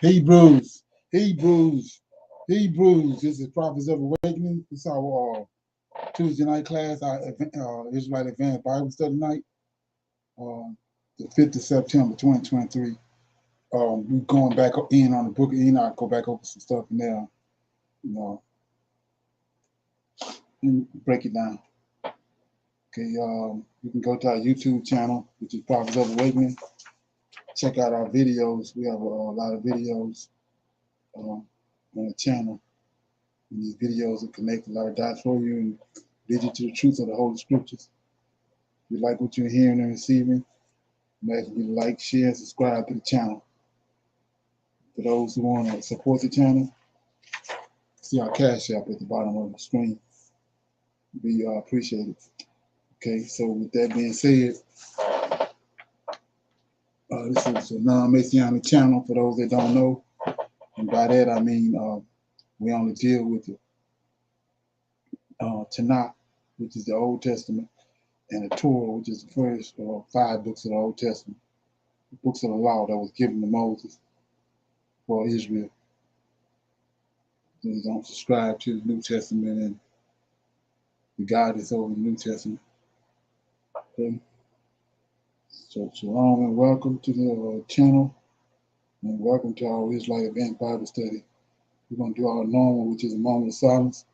Hebrews, Hebrews, Hebrews. This is Prophets of Awakening. This is our Tuesday night class, our Israelite Advanced Bible Study night, the 5th of September, 2023. We're going back in on the book of Enoch, go back over some stuff in there, and break it down. Okay, you can go to our YouTube channel, which is Prophets of Awakening. Check out our videos. We have a lot of videos on the channel. And these videos will connect a lot of dots for you and lead you to the truth of the Holy Scriptures. If you like what you're hearing and receiving, I'm asking you to like, share, and subscribe to the channel. For those who want to support the channel, see our Cash App at the bottom of the screen. We appreciate it. Okay, so with that being said, this is a non-Messianic channel for those that don't know. And by that I mean we only deal with the Tanakh, which is the Old Testament, and the Torah, which is the first 5 books of the Old Testament, the books of the law that was given to Moses for Israel. They don't subscribe to the New Testament and the God is over the New Testament. Okay. So shalom and welcome to the channel, and welcome to our Israelite Advanced Bible Study. We're going to do our normal, which is a moment of silence,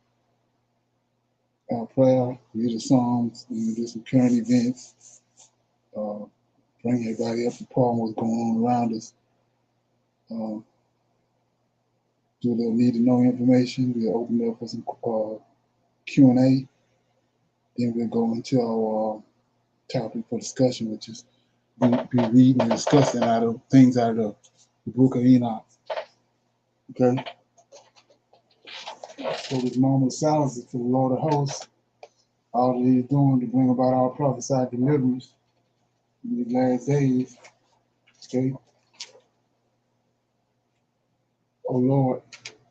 our prayer, read the Psalms, and do some current events, bring everybody up to par on what's going on around us, do a little need to know information. We'll open it up for some Q&A. Then we'll go into our topic for discussion, which is be reading and discussing things out of the book of Enoch. Okay? So this moment of silence is for the Lord of hosts. All that he's doing to bring about our prophesied deliverance in these last days. Okay? Oh Lord,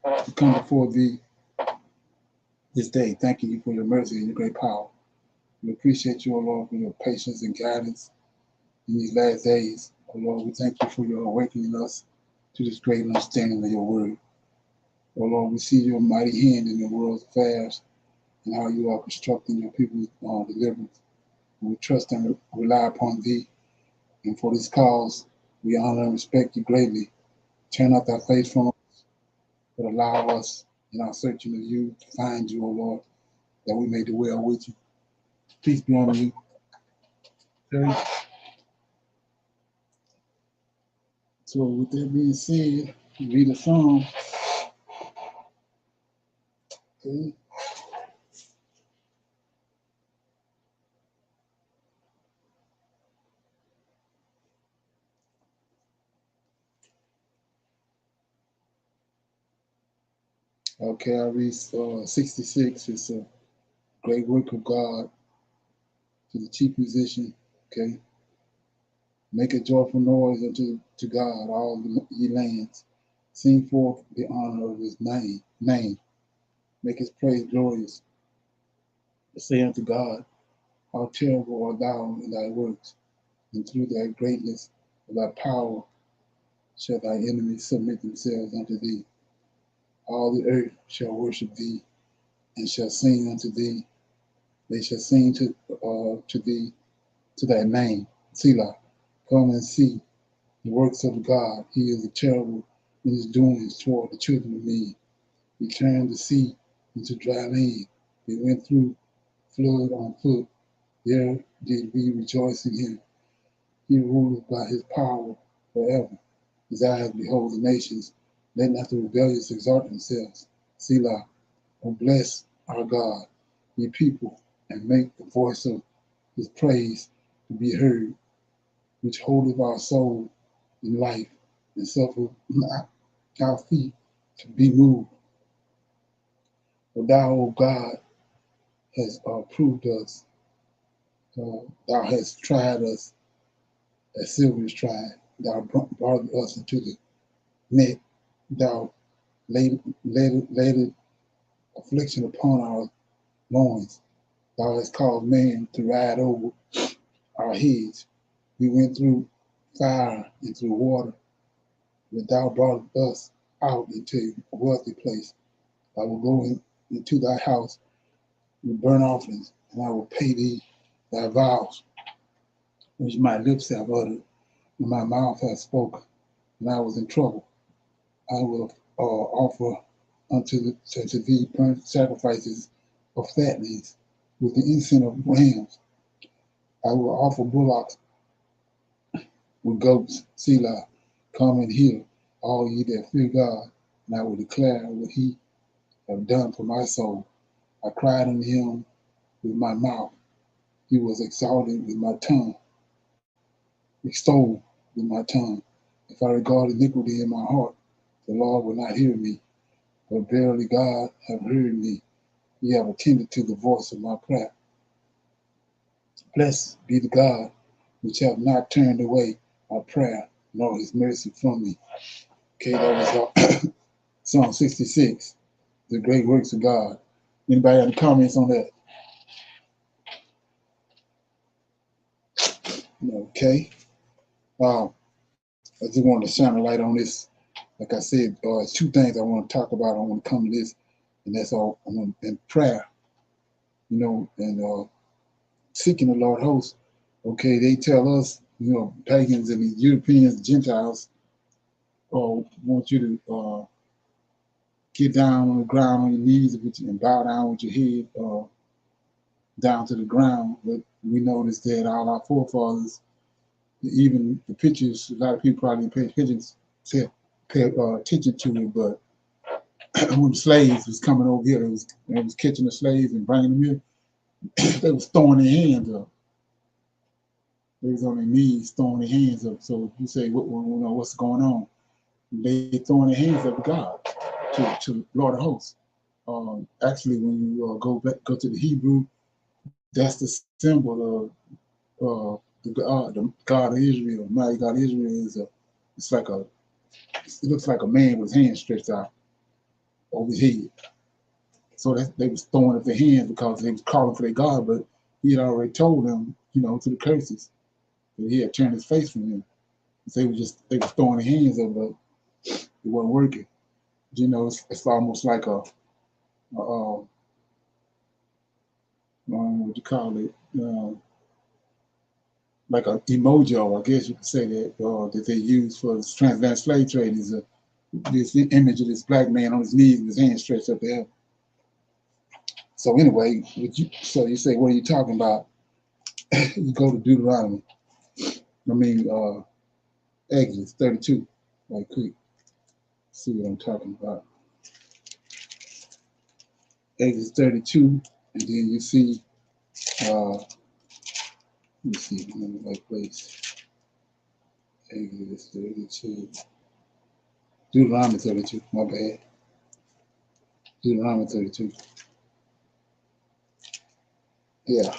we come before thee this day, thanking you for your mercy and your great power. We appreciate you, O Lord, for your patience and guidance in these last days. Oh Lord, we thank you for your awakening us to this great understanding of your word. Oh Lord, we see your mighty hand in the world's affairs and how you are constructing your people's deliverance. And we trust and rely upon thee. And for this cause, we honor and respect you greatly. Turn out thy face from us, but allow us in our searching of you to find you, O Lord, that we may dwell with you. Peace be unto you. Okay. So with that being said, read a psalm. Okay. Okay, I read 66. It's a great work of God to the chief musician. Okay. Make a joyful noise unto God, all ye lands. Sing forth the honor of his name. Make his praise glorious. Say unto God, how terrible art thou in thy works, and through thy greatness of thy power shall thy enemies submit themselves unto thee. All the earth shall worship thee, and shall sing unto thee. They shall sing to thee, to thy name. Selah, come and see the works of God. He is terrible in his doings toward the children of men. He turned the sea into dry land. They went through flood on foot. There did we rejoice in him. He ruleth by his power forever. His eyes behold the nations. Let not the rebellious exalt themselves. Selah, O bless our God, ye people, and make the voice of his praise to be heard, which holdeth our soul in life, and suffer not our feet to be moved. For thou, O God, hast proved us. Thou hast tried us as silver is tried. Thou brought us into the net. Thou laid affliction upon our loins. Thou hast caused man to ride over our heads. We went through fire and through water, When thou brought us out into a wealthy place, I will go into thy house with burnt offerings, and I will pay thee thy vows, which my lips have uttered, and my mouth hath spoken. And I was in trouble. I will offer unto thee burnt sacrifices of fatness with the incense of rams. I will offer bullocks with goats. Selah, come and hear, all ye that fear God, and I will declare what he have done for my soul. I cried unto him with my mouth. He was exalted with my tongue, extolled with my tongue. If I regard iniquity in my heart, the Lord will not hear me. But verily God have heard me. He have attended to the voice of my prayer. Blessed be the God which have not turned away my prayer, nor his mercy from me. Okay, that was Psalm 66, the great works of God. Anybody have any comments on that? Okay. I just wanted to shine a light on this. Like I said, it's two things I want to talk about. I want to come to this, and that's all. And prayer, and seeking the Lord host. Okay, they tell us, pagans and the Europeans, Gentiles, want you to get down on the ground on your knees and bow down with your head down to the ground. But we noticed that all our forefathers, even the pictures, a lot of people probably pay attention to it, but when the slaves was coming over here, they was catching the slaves and bringing them here, they was throwing their hands up. They was on their knees throwing their hands up. So you say, what's going on? They throwing their hands up to God, to Lord of Hosts. Actually, when you go to the Hebrew, that's the symbol of the God of Israel. Mighty God of Israel it looks like a man with his hands stretched out over his head. So they was throwing up their hands because they was calling for their God, but he had already told them, to the curses, that he had turned his face from them. So they was throwing their hands up, but it wasn't working. It's almost like what you call it, like an emoji, I guess you could say that they use for the transatlantic slave trade is this image of this black man on his knees with his hands stretched up there. So anyway, you say, what are you talking about? You go to Deuteronomy. Exodus 32, right quick. See what I'm talking about. Exodus 32, and then you see, let me see, I'm in the right place. Exodus 32. Deuteronomy 32, my bad. Deuteronomy 32. Yeah,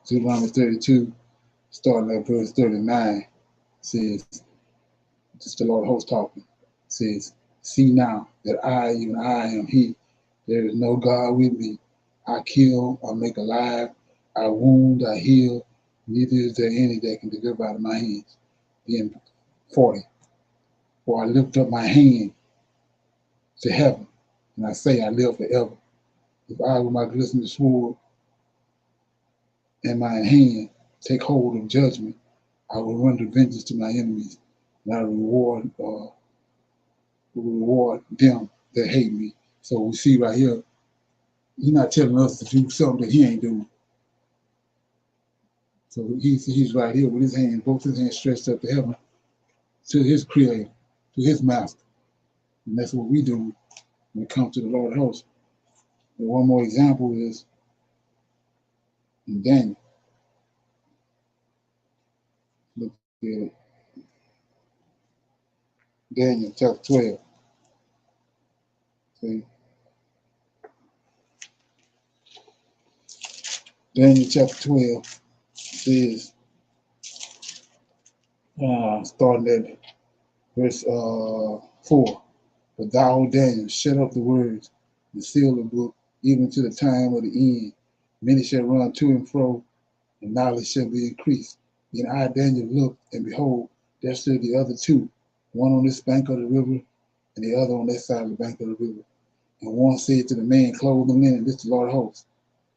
Deuteronomy 32, starting at verse 39, says, this is the Lord host talking, says, see now that I, even I am he. There is no God with me. I kill, I make alive, I wound, I heal. Neither is there any that can deliver out of my hands. Then 40. For I lift up my hand to heaven, and I say I live forever. If I with my glistening sword in my hand take hold of judgment, I will render vengeance to my enemies, and I will reward them that hate me. So we see right here, he's not telling us to do something that he ain't doing. So he's right here with his hand, both his hands stretched up to heaven, to his creator, to his master. And that's what we do when it comes to the Lord of hosts. And one more example is in Daniel. Look at it. Daniel chapter 12. See? Daniel chapter 12 says, starting at verse 4. But thou, Daniel, shut up the words and seal the book, even to the time of the end. Many shall run to and fro, and knowledge shall be increased. Then I, Daniel, looked, and behold, there stood the other two, one on this bank of the river and the other on that side of the bank of the river. And one said to the man clothed in linen, this is the Lord of hosts,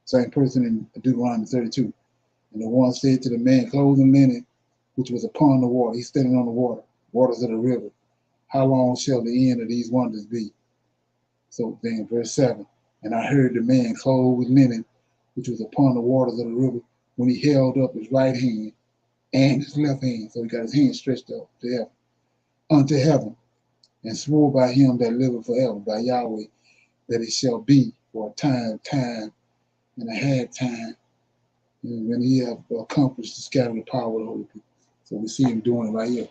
same person in Deuteronomy 32. And the one said to the man clothed in linen, which was upon the water, he's standing on the water, waters of the river, how long shall the end of these wonders be? So then, verse 7, and I heard the man clothed with linen, which was upon the waters of the river, when he held up his right hand and his left hand, so he got his hand stretched up to heaven, unto heaven, and swore by him that liveth forever, by Yahweh, that it shall be for a time, and a half time, and when he have accomplished to scatter the power of the Holy people. So we see him doing it right here.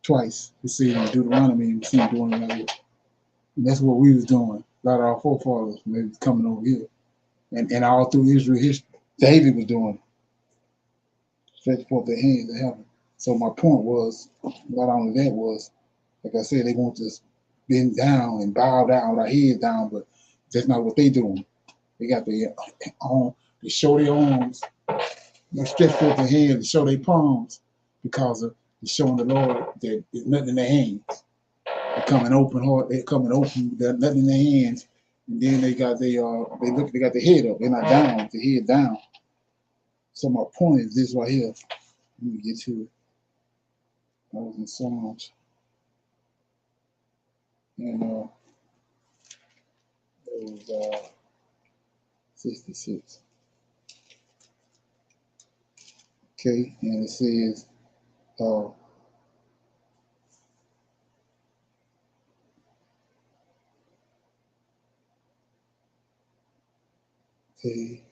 Twice. We see him in Deuteronomy, and we see him doing it right here. And that's what we was doing. A lot of our forefathers when they was coming over here. And all through Israel history. David was doing it. Stretch forth their hands to heaven. So my point was, not only that was, like I said, they want to bend down and bow down, with our heads down, but that's not what they doing. They got their arm, they show their arms, they stretch forth their hands and show their palms because of showing the Lord that there's nothing in their hands. They come in open heart, they come in open, there's nothing in their hands, and then they got they got their head up, they're not down, with their head down. So my point is this right here. Let me get to it. I was in Psalms, and it was 66. Okay, and it says, uh, okay,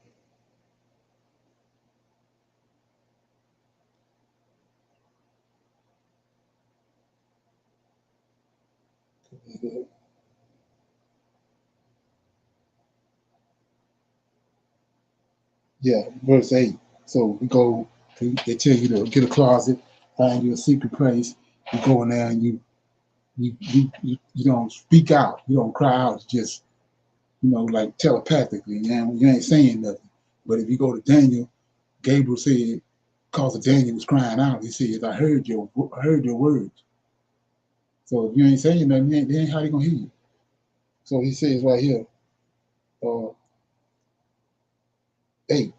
yeah, verse 8. So we go, they tell you to get a closet, find you a secret place. You go in there and you don't speak out. You don't cry out. It's just, like telepathically. You ain't saying nothing. But if you go to Daniel, Gabriel said, because Daniel was crying out, he says, I heard your words. So if you ain't saying nothing, they ain't how they gonna hear you. So he says right here, uh, 8,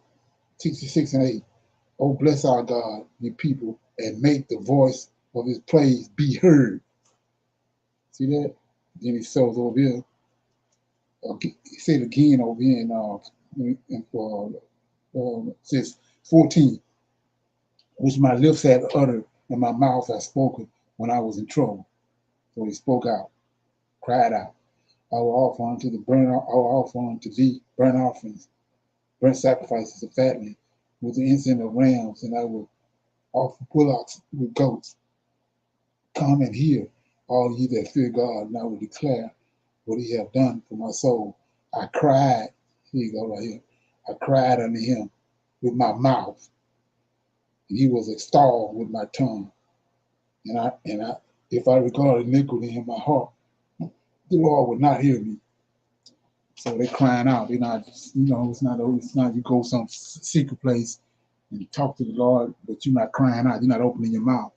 66 and 8. Oh, bless our God, you people, and make the voice of his praise be heard. See that? Then he says over here, he said again over here says 14, which my lips had uttered and my mouth had spoken when I was in trouble. So he spoke out, cried out. I will offer unto the I will offer unto thee burnt offerings, burnt sacrifices of fattening, with the incense of rams, and I will offer bullocks with goats. Come and hear, all ye that fear God, and I will declare what he hath done for my soul. I cried, here you go right here. I cried unto him with my mouth, and he was extolled with my tongue. And I if I regard iniquity in my heart, the Lord would not hear me. So they're crying out. They're not, it's not you go some secret place and talk to the Lord, but you're not crying out. You're not opening your mouth.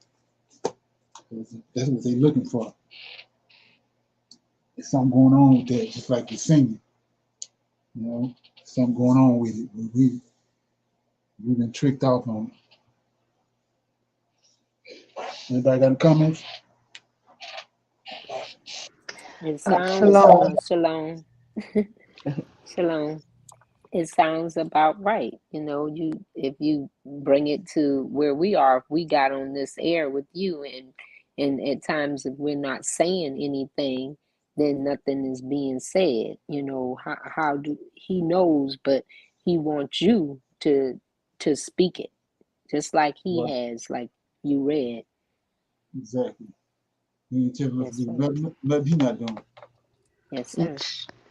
That's what they're looking for. There's something going on with that, just like you're singing. Something going on with it. We've been tricked off on it. Anybody got any comments? It sounds, Shalom. Shalom, Shalom. It sounds about right. If you bring it to where we are, if we got on this air with you, and at times if we're not saying anything, then nothing is being said. How do he knows, but he wants you to speak it, just like he Right. has, like you read. Exactly. He ain't telling us to Yes, do sir. nothing he not doing. Yes, sir.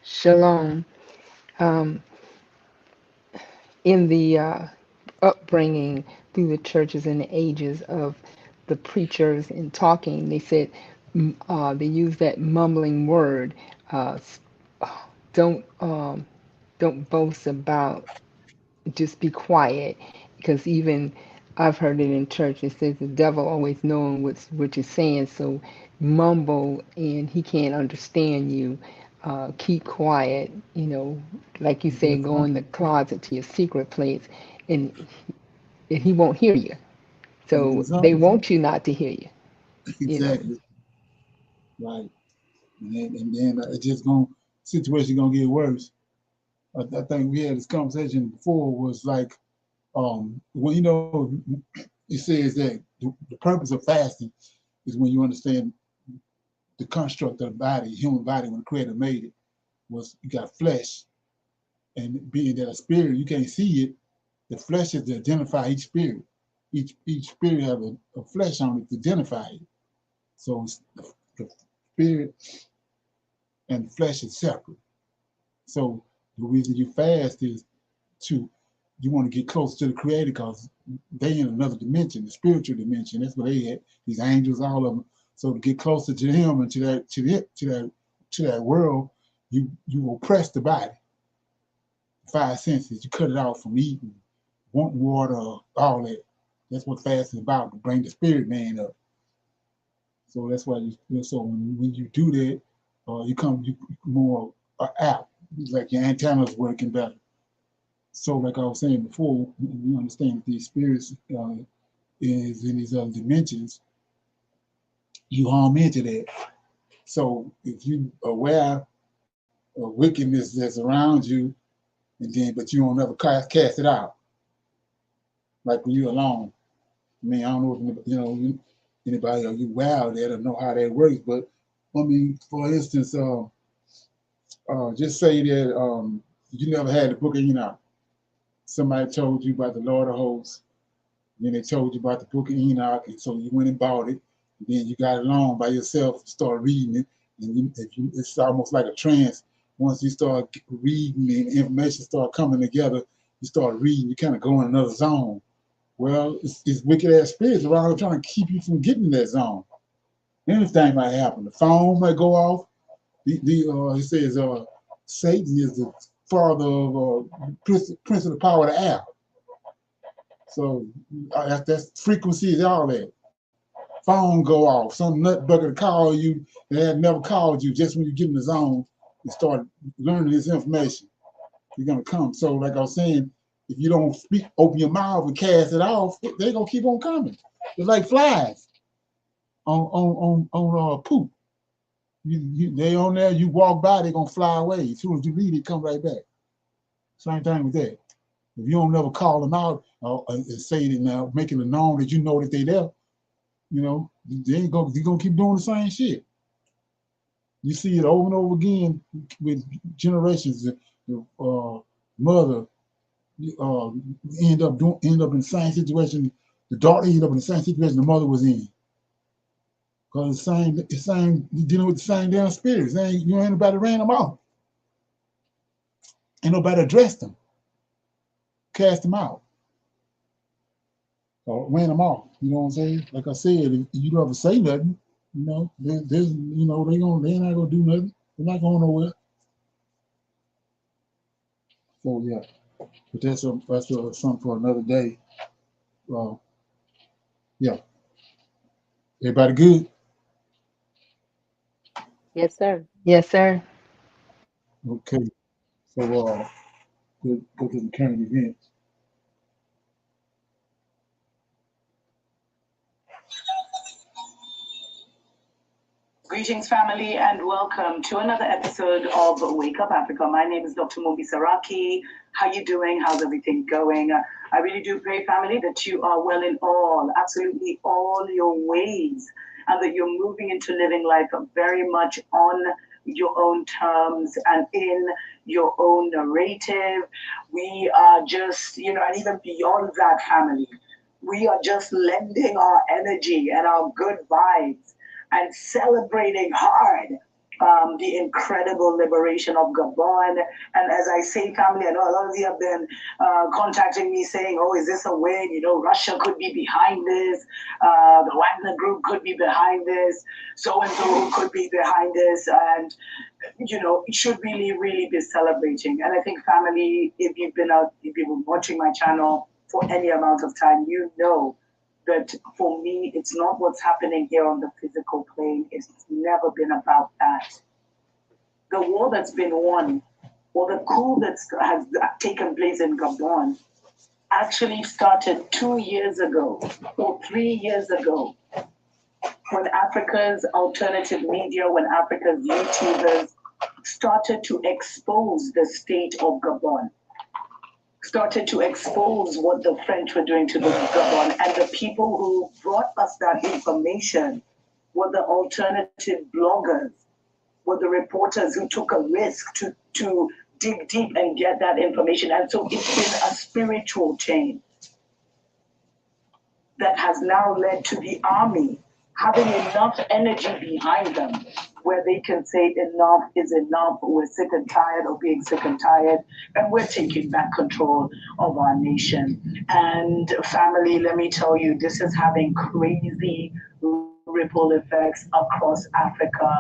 Shalom. Um, in the upbringing through the churches and the ages of the preachers and talking, they said they use that mumbling word. Uh, don't don't boast about. Just be quiet, because even I've heard it in church. It says the devil always knowing what you're saying, so mumble and he can't understand you. Keep quiet, like you said, That's go right. in the closet to your secret place, and he won't hear you. And So it's they always want you not to hear you. You know. exactly right. And then it just gonna situation gonna get worse. I think we had this conversation before was like when it says that the purpose of fasting is when you understand the construct of the body, human body when the creator made it was you got flesh and being that a spirit you can't see it, the flesh is to identify each spirit. Each spirit have a flesh on it to identify it. So the spirit and the flesh is separate. So the reason you fast is to you want to get close to the creator because they in another dimension, the spiritual dimension. That's what they at. These angels, all of them. So to get closer to him and to that world, you oppress the body. Five senses. You cut it off from eating, wanting water, all that. That's what fasting is about, to bring the spirit man up. So that's why so when you do that, you more apt. It's like your antennas working better. So like I was saying before, you understand that these spirits is in these other dimensions, you harm into that. So if you aware of wickedness that's around you, and then but you don't ever cast it out, like when you're alone. I mean, I don't know if anybody or you wow that or know how that works, but I mean, for instance, just say that you never had the book of Enoch. Somebody told you about the Lord of Hosts, then they told you about the book of Enoch, and so you went and bought it. And then you got along by yourself, start reading it, and it's almost like a trance. Once you start reading and information start coming together, you start reading, you kind of go in another zone. Well, it's wicked ass spirits around trying to keep you from getting in that zone. Anything might happen. The phone might go off. He says Satan is the father of prince of the power of the air. So that's frequencies, all that. Phone go off. Some nut bucket call you that had never called you just when you get in the zone and start learning this information. You're gonna come. So like I was saying, if you don't speak, open your mouth and cast it off, they're gonna keep on coming. It's like flies on poop. They on there, you walk by, they're gonna fly away. As soon as you leave, they come right back. Same thing with that. If you don't never call them out and say it now, making it known that you know that they there, they're gonna keep doing the same shit. You see it over and over again with generations. The mother uh, end up in the same situation. The daughter ended up in the same situation the mother was in. Because the same, you're dealing with the same damn spirits. You ain't nobody ran them off. Ain't nobody addressed them, cast them out, or ran them off. You know what I'm saying? Like I said, if you don't ever say nothing, they not gonna do nothing. They're not going nowhere. So yeah, but that's something for another day. Uh, yeah, everybody good? Yes, sir. Yes, sir. Okay. So go to the current events. Greetings, family, and welcome to another episode of Wake Up Africa. My name is Dr. Mobi Saraki. How you doing? How's everything going? I really do pray, family, that you are well in absolutely all your ways, and that you're moving into living life very much on your own terms and in your own narrative. We are just, and even beyond that, family, we are just lending our energy and our good vibes and celebrating hard the incredible liberation of Gabon. And as I say, family, I know a lot of you have been contacting me saying, oh, is this a win? Russia could be behind this. The Wagner Group could be behind this. So-and-so could be behind this. And, you should really, really be celebrating. And I think, family, if you've been watching my channel for any amount of time, you know that for me, it's not what's happening here on the physical plane. It's never been about that. The war that's been won, or the coup that has taken place in Gabon, actually started 2 years ago or 3 years ago, when Africa's alternative media, when Africa's YouTubers started to expose the state of Gabon, started to expose what the French were doing to the Gabon. And the people who brought us that information were the alternative bloggers, were the reporters who took a risk to dig deep and get that information. And so it's been a spiritual change that has now led to the army having enough energy behind them where they can say enough is enough, we're sick and tired of being sick and tired, and we're taking back control of our nation. And family, let me tell you, this is having crazy ripple effects across Africa.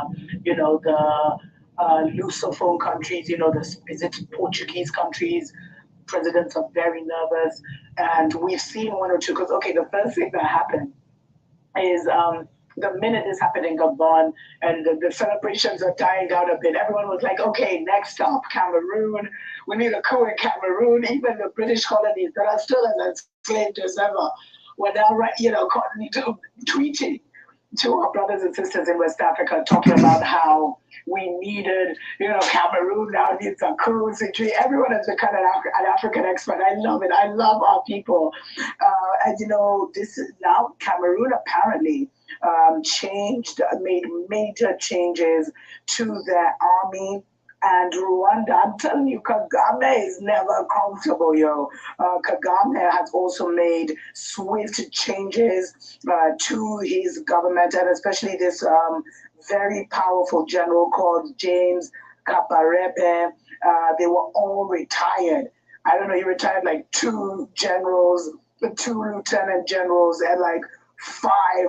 You know, the Lusophone countries, you know, is it Portuguese countries, presidents are very nervous. And we've seen one or two, because, okay, the first thing that happened is the minute this happened in Gabon and the celebrations are dying down a bit, everyone was like, okay, next stop, Cameroon. We need a coup in Cameroon. Even the British colonies that are still as enslaved as ever were now, you know, tweeting to our brothers and sisters in West Africa, talking about how we needed, you know, Cameroon now needs a coup. Everyone has become an African expert. I love it. I love our people. And, you know, this is now Cameroon apparently made major changes to their army. And Rwanda, I'm telling you, Kagame is never comfortable, yo. Kagame has also made swift changes to his government, and especially this very powerful general called James Kaparepe. They were all retired. I don't know, he retired like 2 generals, 2 lieutenant generals, and like 5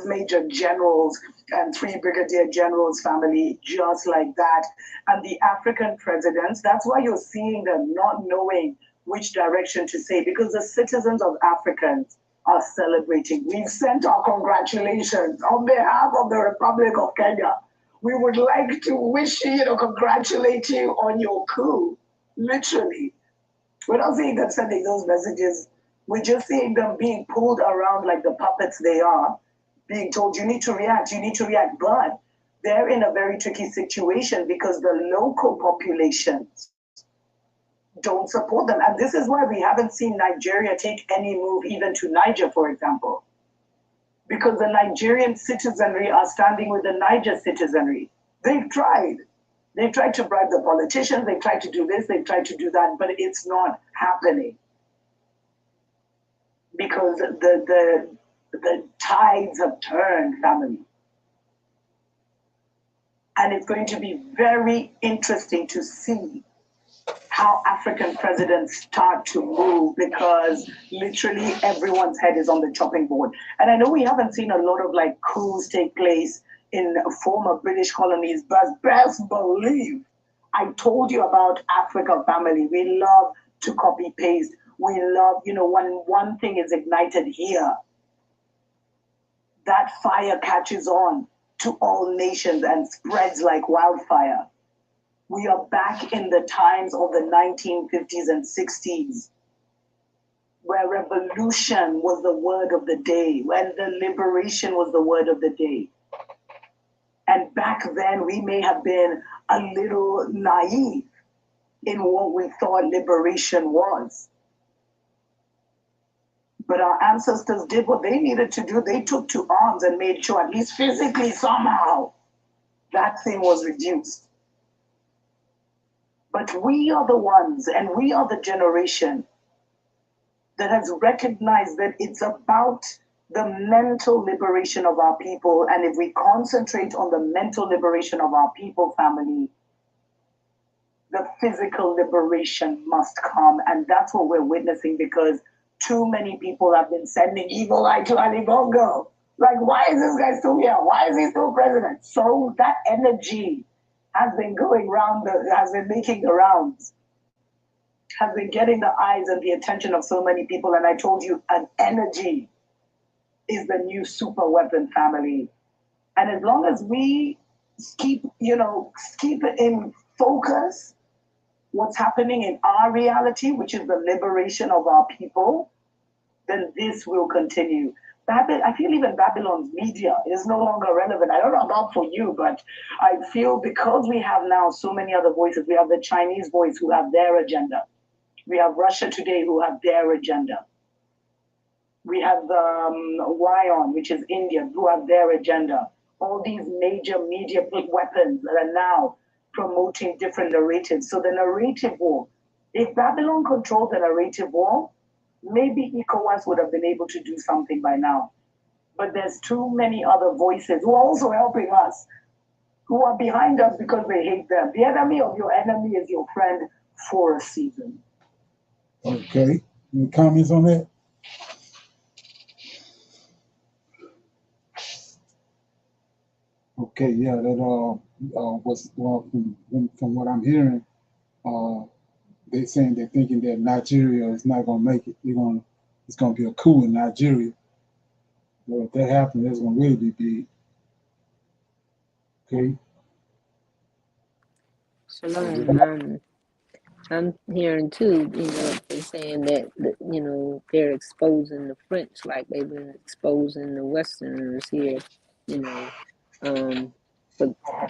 major generals and 3 brigadier generals, family, just like that. And the African presidents, that's why you're seeing them not knowing which direction to say, because the citizens of Africans are celebrating. We've sent our congratulations on behalf of the Republic of Kenya. We would like to wish you, congratulate you on your coup, literally. We're not seeing them sending those messages. We're just seeing them being pulled around like the puppets they are, being told, you need to react, you need to react. But they're in a very tricky situation because the local populations don't support them. And this is why we haven't seen Nigeria take any move even to Niger, for example. Because the Nigerian citizenry are standing with the Niger citizenry. They've tried. They've tried to bribe the politicians, they've tried to do this, they've tried to do that, but it's not happening. Because the tides have turned, family. And it's going to be very interesting to see how African presidents start to move, because literally everyone's head is on the chopping board. And I know we haven't seen a lot of like coups take place in former British colonies, but best believe, I told you about Africa, family. We love to copy paste. We love, when one thing is ignited here, that fire catches on to all nations and spreads like wildfire. We are back in the times of the 1950s and 60s, where revolution was the word of the day, when the liberation was the word of the day. And back then, we may have been a little naive in what we thought liberation was. But our ancestors did what they needed to do. They took to arms and made sure, at least physically, somehow, that thing was reduced. But we are the ones, and we are the generation that has recognized that it's about the mental liberation of our people. And if we concentrate on the mental liberation of our people, family, the physical liberation must come. And that's what we're witnessing, because too many people have been sending evil eye to Ali Bongo. Like, why is this guy still here? Why is he still president? So that energy has been going round, has been making the rounds. has been getting the eyes and the attention of so many people. And I told you, an energy is the new super weapon, family. And as long as we keep in focus what's happening in our reality, which is the liberation of our people, then this will continue. I feel even Babylon's media is no longer relevant. I don't know about for you, but I feel because we have now so many other voices, we have the Chinese voice who have their agenda. We have Russia Today who have their agenda. We have Wion, which is India, who have their agenda. All these major media weapons that are now promoting different narratives. So the narrative war, if Babylon controlled the narrative war, maybe ECOWAS would have been able to do something by now. But there's too many other voices who are also helping us, who are behind us because they hate them. The enemy of your enemy is your friend for a season. Okay. Any comments on that? Okay, yeah, that was from what I'm hearing, they're saying they're thinking that Nigeria is not gonna make it. It's gonna be a coup in Nigeria. So if that happens, that's gonna really be big. Okay. Shalom. I'm hearing too, they're saying that, they're exposing the French like they've been exposing the Westerners here, but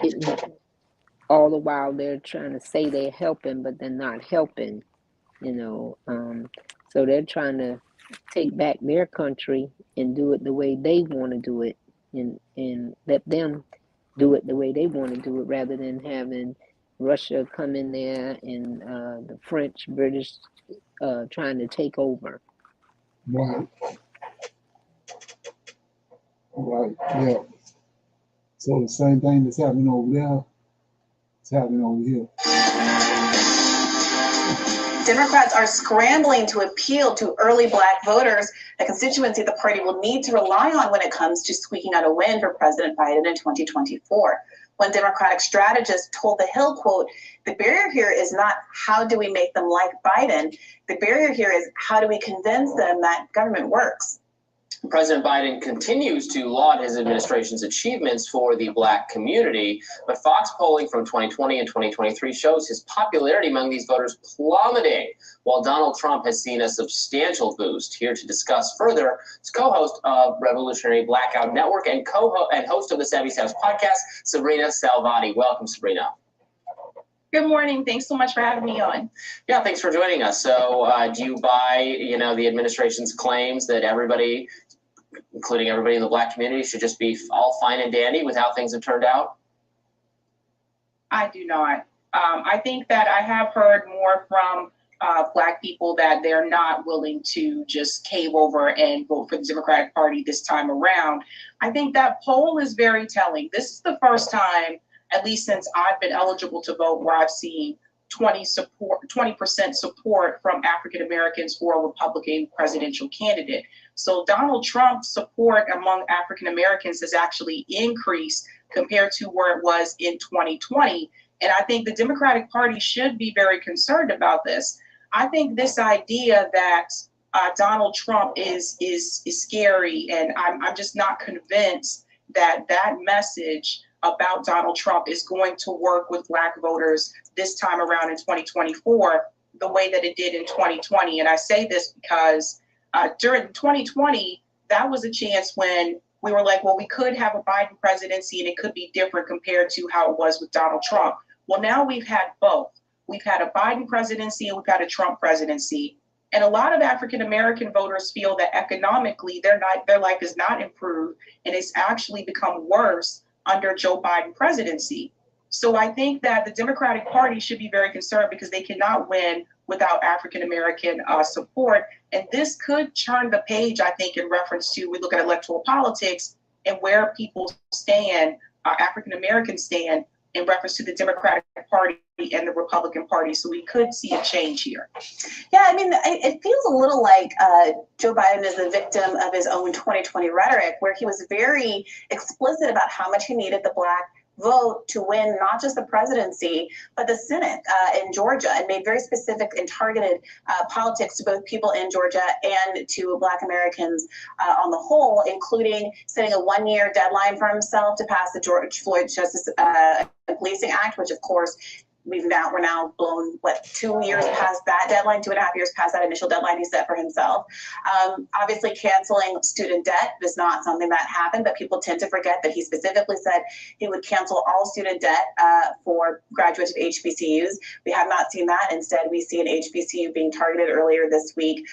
getting all the while they're trying to say they're helping, but they're not helping, so they're trying to take back their country and do it the way they want to do it, and let them do it the way they want to do it, rather than having Russia come in there and the French, British trying to take over. Right. Right. Yeah. So the same thing that's happening over there, it's happening over here. Democrats are scrambling to appeal to early Black voters, a constituency the party will need to rely on when it comes to squeaking out a win for President Biden in 2024. One Democratic strategist told The Hill, quote, "The barrier here is not how do we make them like Biden. The barrier here is how do we convince them that government works." President Biden continues to laud his administration's achievements for the Black community, but Fox polling from 2020 and 2023 shows his popularity among these voters plummeting, while Donald Trump has seen a substantial boost. Here to discuss further is co-host of Revolutionary Blackout Network and host of the Savvy Steps podcast, Sabrina Salvati. Welcome, Sabrina. Good morning. Thanks so much for having me on. Yeah, thanks for joining us. So do you buy, the administration's claims that everybody, including everybody in the Black community, should just be all fine and dandy with how things have turned out? I do not. I think that I have heard more from Black people that they're not willing to just cave over and vote for the Democratic Party this time around. I think that poll is very telling. This is the first time, at least since I've been eligible to vote, where I've seen 20% support from African Americans for a Republican presidential candidate. So Donald Trump's support among African Americans has actually increased compared to where it was in 2020. And I think the Democratic Party should be very concerned about this. I think this idea that Donald Trump is scary, and I'm just not convinced that that message about Donald Trump is going to work with Black voters this time around in 2024 the way that it did in 2020. And I say this because during 2020, that was a chance when we were like, well, we could have a Biden presidency and it could be different compared to how it was with Donald Trump. Well, now we've had both. We've had a Biden presidency and we've had a Trump presidency. And a lot of African American voters feel that economically their life is not improved and it's actually become worse under Joe Biden presidency. So I think that the Democratic Party should be very concerned because they cannot win without African American support. And this could turn the page, I think, in reference to, we look at electoral politics and where people stand, African Americans stand in reference to the Democratic Party and the Republican Party. So we could see a change here. Yeah, I mean, it feels a little like Joe Biden is the victim of his own 2020 rhetoric, where he was very explicit about how much he needed the Black vote to win not just the presidency, but the Senate in Georgia, and made very specific and targeted politics to both people in Georgia and to Black Americans on the whole, including setting a 1-year deadline for himself to pass the George Floyd Justice and Policing Act, which of course we're now blown 2 years past that deadline, 2.5 years past that initial deadline he set for himself. Obviously, canceling student debt is not something that happened, but people tend to forget that he specifically said he would cancel all student debt for graduates of HBCUs. We have not seen that. Instead, we see an HBCU being targeted earlier this week,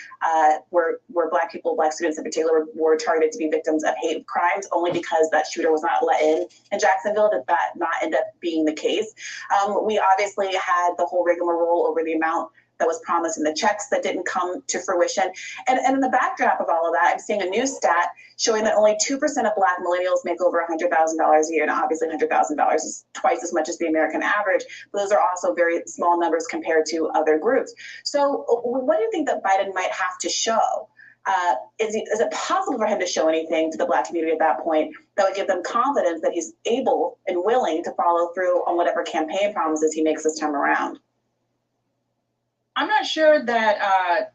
where Black people, Black students in particular, were targeted to be victims of hate crimes, only because that shooter was not let in Jacksonville. Did that not end up being the case? We obviously had the whole rigmarole over the amount that was promised in the checks that didn't come to fruition. And in the backdrop of all of that, I'm seeing a new stat showing that only 2% of Black millennials make over $100,000 a year. Now, obviously, $100,000 is twice as much as the American average, but those are also very small numbers compared to other groups. So what do you think that Biden might have to show? Is it possible for him to show anything to the Black community at that point that would give them confidence that he's able and willing to follow through on whatever campaign promises he makes this time around? I'm not sure that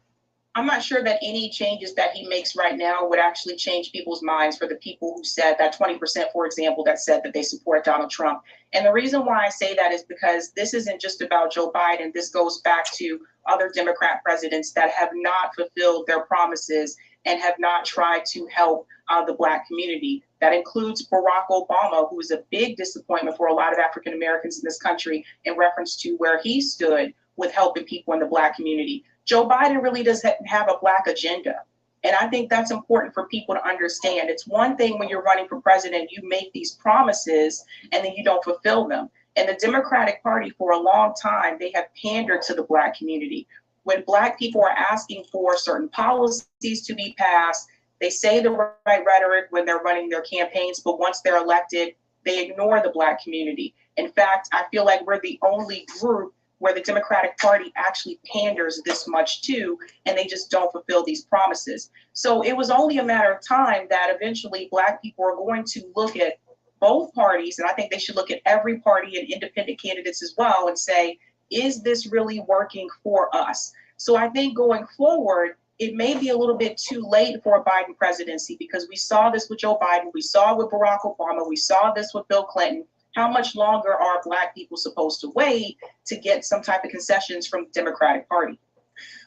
any changes that he makes right now would actually change people's minds, for the people who said that 20%, for example, that said that they support Donald Trump. And the reason why I say that is because this isn't just about Joe Biden. This goes back to other Democrat presidents that have not fulfilled their promises and have not tried to help the Black community. That includes Barack Obama, who is a big disappointment for a lot of African Americans in this country in reference to where he stood with helping people in the Black community. Joe Biden really doesn't have a Black agenda. And I think that's important for people to understand. It's one thing when you're running for president, you make these promises and then you don't fulfill them. And the Democratic Party, for a long time, they have pandered to the Black community. When Black people are asking for certain policies to be passed, they say the right rhetoric when they're running their campaigns, but once they're elected, they ignore the Black community. In fact, I feel like we're the only group where the Democratic Party actually panders this much to, and they just don't fulfill these promises. So it was only a matter of time that eventually Black people are going to look at both parties, and I think they should look at every party and independent candidates as well and say, is this really working for us? So I think going forward, it may be a little bit too late for a Biden presidency, because we saw this with Joe Biden, we saw it with Barack Obama, we saw this with Bill Clinton. How much longer are Black people supposed to wait to get some type of concessions from the Democratic Party?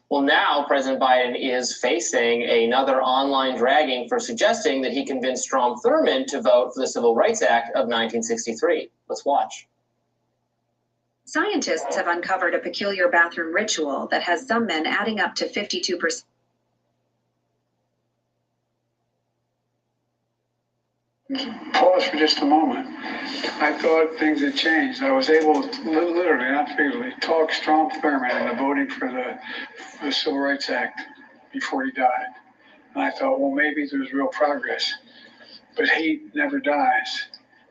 Well, now President Biden is facing another online dragging for suggesting that he convinced Strom Thurmond to vote for the Civil Rights Act of 1963. Let's watch. Scientists have uncovered a peculiar bathroom ritual that has some men adding up to 52%. Pause for just a moment. I thought things had changed. I was able to literally, not figuratively, talk Strom Thurmond into voting for the Civil Rights Act before he died. And I thought, well, maybe there's real progress. But hate never dies.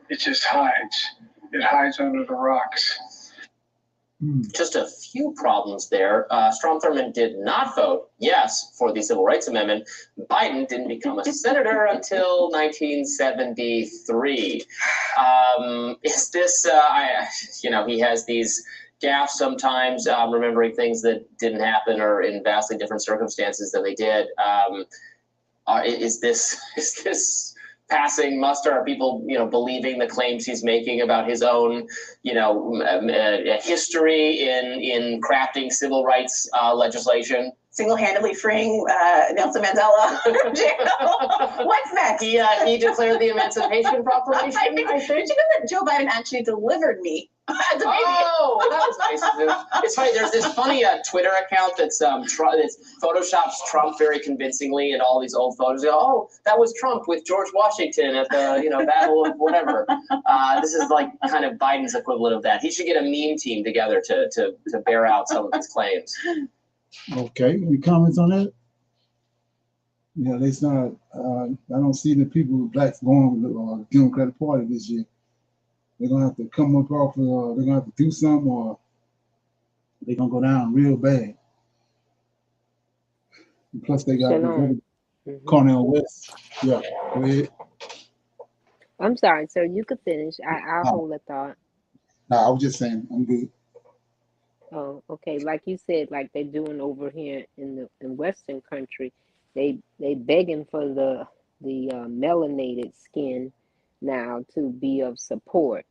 It just hides. It hides under the rocks. Just a few problems there. Strom Thurmond did not vote yes for the Civil Rights Amendment. Biden didn't become a senator until 1973. Is this, he has these gaffes sometimes, remembering things that didn't happen or in vastly different circumstances than they did. Is this passing muster? Are people, believing the claims he's making about his own, history in crafting civil rights legislation? Single-handedly freeing Nelson Mandela from jail. What's next? He declared the Emancipation Proclamation, I think. Did you know that Joe Biden actually delivered me? Oh, that was nice. It's funny. There's this funny Twitter account that's photoshops Trump very convincingly in all these old photos. Oh, that was Trump with George Washington at the Battle of whatever. This is like kind of Biden's equivalent of that. He should get a meme team together to bear out some of his claims. Okay, any comments on that? Yeah, it's not. I don't see the people with Blacks going with the Democratic Party this year. They're gonna have to come up off. They're gonna have to do something, or they're gonna go down real bad. And plus, they got Cornel West. Yeah, go ahead. I'm sorry, sir. You could finish. I'll No, hold a thought. no, I was just saying I'm good. Oh, okay. Like you said, like they're doing over here in Western country, they begging for the melanated skin now to be of support.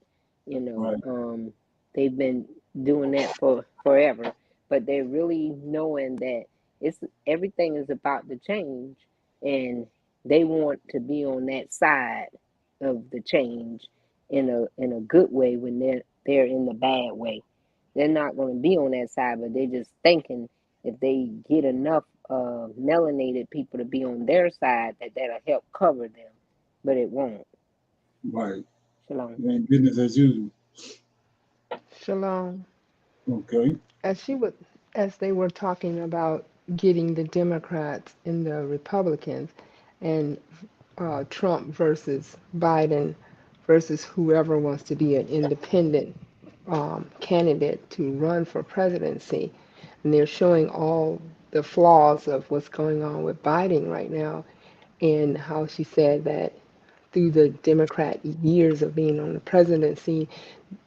You know, Right, they've been doing that for forever, but they're really knowing that it's everything is about to change, and they want to be on that side of the change in a good way when they're in the bad way. They're not going to be on that side, but they're just thinking if they get enough melanated people to be on their side, that'll help cover them, but it won't. right. Shalom. It ain't business as usual. Shalom. Okay. As she would, as they were talking about getting the Democrats and the Republicans, and Trump versus Biden versus whoever wants to be an independent candidate to run for presidency, and they're showing all the flaws of what's going on with Biden right now, and how she said that through the Democrat years of being on the presidency,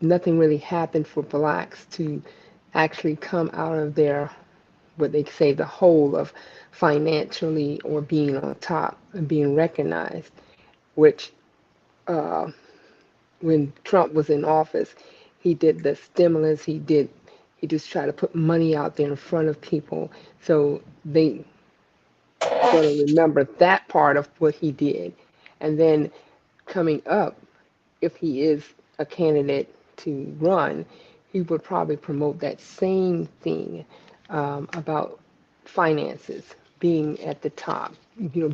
nothing really happened for blacks to actually come out of their, what they say, the hole of financially or being on top and being recognized, which uh, when Trump was in office, he did the stimulus, he just tried to put money out there in front of people. So they going to remember that part of what he did. And then coming up, if he is a candidate to run, he would probably promote that same thing about finances, being at the top,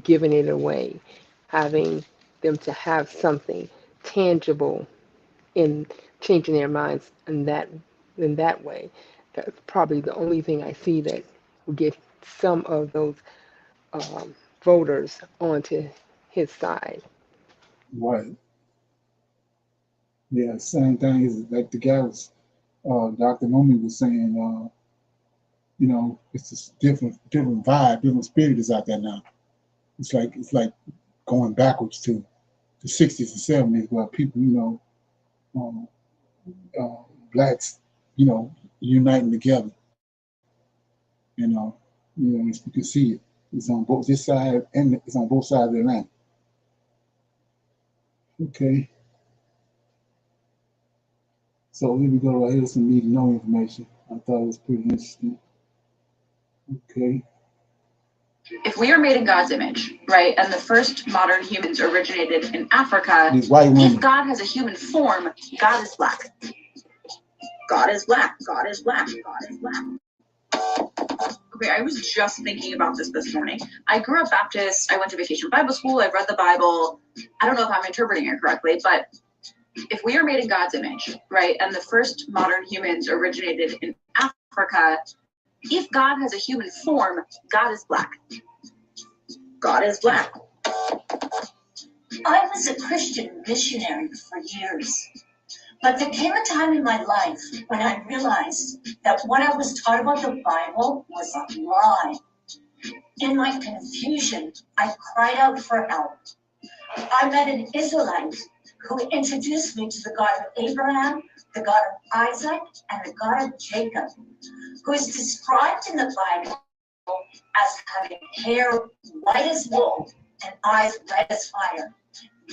giving it away, having them to have something tangible in changing their minds in that way. That's probably the only thing I see that will get some of those um, voters onto his side. Right. Yeah, same thing is like the guy was, Dr. Momi was saying, it's a different vibe, different spirit is out there now. It's like going backwards to the 60s and 70s where people, um, uh, blacks, you know, uniting together, you know, you can see it. It's on both this side and it's on both sides of the land. Okay, so here we go right here, some need to know information. I thought it was pretty interesting. Okay. If we are made in God's image, right, and the first modern humans originated in Africa, These white if women. God has a human form, God is black. God is black. God is black. God is black. Okay, I was just thinking about this morning. I grew up Baptist. I went to Vacation Bible School. I've read the Bible. I don't know if I'm interpreting it correctly, but if we are made in God's image, right, and the first modern humans originated in Africa, if God has a human form, God is black. God is black. I was a Christian missionary for years, but there came a time in my life when I realized that what I was taught about the Bible was a lie. In my confusion, I cried out for help. I met an Israelite who introduced me to the God of Abraham, the God of Isaac, and the God of Jacob, who is described in the Bible as having hair white as wool and eyes red as fire.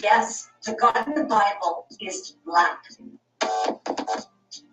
Yes, the God in the Bible is black.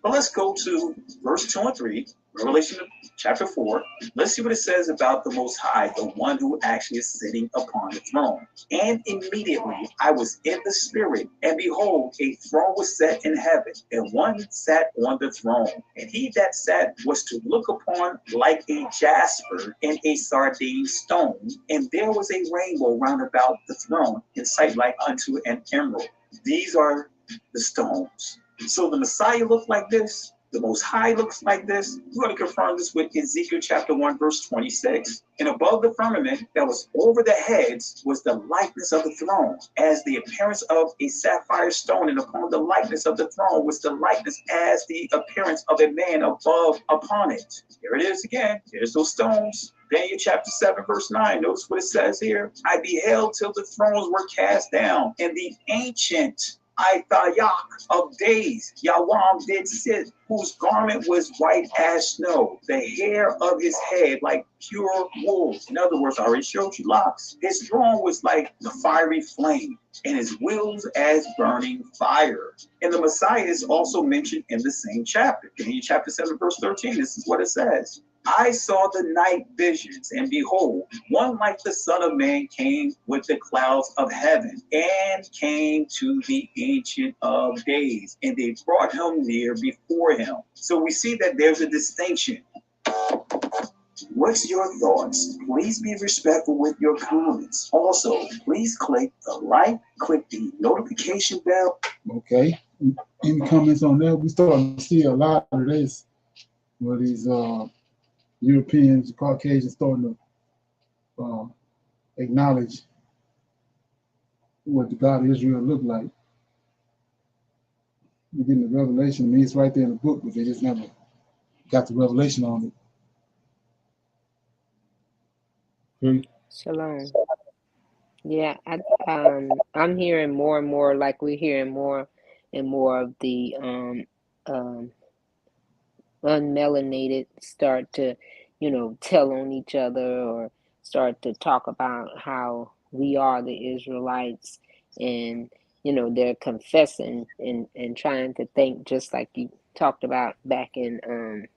Well, let's go to verse 2 and 3, Revelation chapter 4. Let's see what it says about the Most High, the one who actually is sitting upon the throne. And immediately I was in the Spirit, and behold, a throne was set in heaven, and one sat on the throne. And he that sat was to look upon like a jasper and a sardine stone. And there was a rainbow round about the throne, in sight like unto an emerald. These are the stones. So the Messiah looked like this. The Most High looks like this. We're going to confirm this with Ezekiel chapter 1, verse 26. And above the firmament that was over the heads was the likeness of the throne, as the appearance of a sapphire stone, and upon the likeness of the throne was the likeness as the appearance of a man above upon it. Here it is again. There's those stones. Daniel chapter 7, verse 9. Notice what it says here. I beheld till the thrones were cast down, and the ancient Ithayak of days, Yawam, did sit, whose garment was white as snow, the hair of his head like pure wool. In other words, I already showed you locks. His throne was like the fiery flame, and his wheels as burning fire. And the Messiah is also mentioned in the same chapter. Daniel chapter 7, verse 13. This is what it says. I saw the night visions, and behold, one like the Son of Man came with the clouds of heaven, and came to the Ancient of Days, and they brought him near before him. So we see that there's a distinction. What's your thoughts? Please be respectful with your comments. Also, please click the like, click the notification bell. Okay. Any comments on that? We starting to see a lot of this, where these Europeans, Caucasians starting to acknowledge what the God of Israel looked like. We're getting the revelation. I mean, it's right there in the book, but they just never got the revelation on it. Okay. Shalom. Yeah, I'm hearing more and more, like we're hearing more and more of the unmelanated start to, tell on each other, or start to talk about how we are the Israelites, and they're confessing and trying to think, just like you talked about back in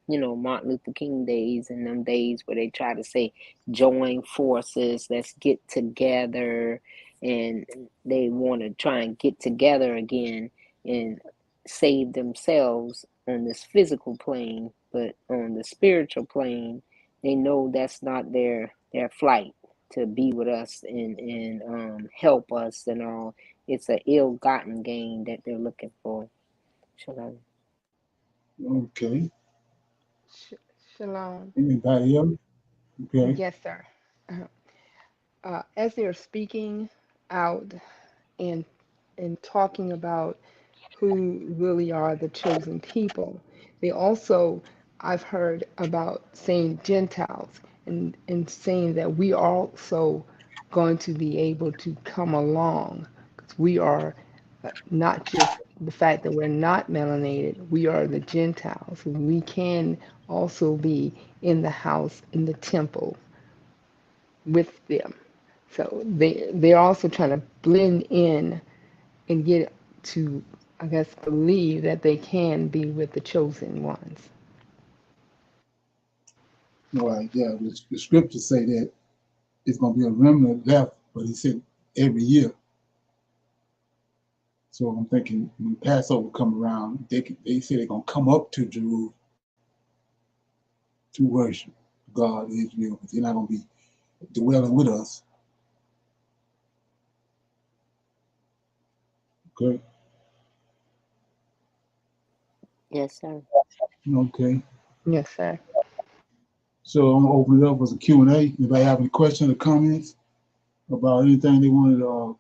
Martin Luther King days, and them days where they try to say join forces, let's get together, and they want to try and get together again and save themselves on this physical plane, but on the spiritual plane, they know that's not their flight to be with us and help us and all. It's an ill-gotten gain that they're looking for. Shalom. Okay. Shalom. Anybody else? Okay. Yes, sir. As they're speaking out and talking about who really are the chosen people, they also, I've heard about saying Gentiles, and saying that we are also going to be able to come along, because we are not just the fact that we're not melanated, we are the Gentiles. We can also be in the house, in the temple with them. So they're also trying to blend in and get to, I guess, believe that they can be with the chosen ones. Well, yeah, the scriptures say that it's going to be a remnant left, but he said every year. So I'm thinking when Passover come around, they say they're going to come up to Jerusalem to worship God, Israel, but they're not going to be dwelling with us. Okay. Yes, sir. Okay. Yes, sir. So I'm gonna open it up as a Q&A. Anybody have any questions or comments about anything they wanted to,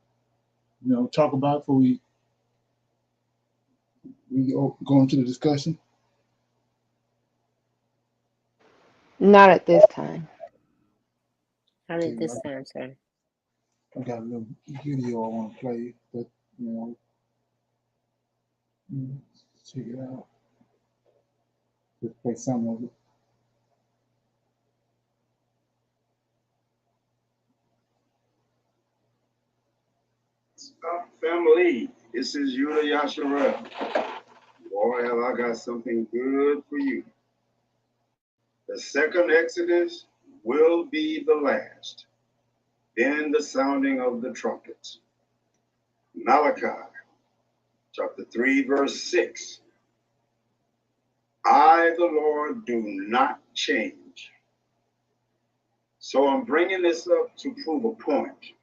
talk about before we go into the discussion? Not at this time. Not at this time, sir. I got a little video I want to play, but check it out. Just play some of it. Family, this is Yuda Yasharel. Boy, have I got something good for you. The second Exodus will be the last. Then the sounding of the trumpets. Malachi, chapter 3, verse 6. I, the Lord, do not change. So I'm bringing this up to prove a point.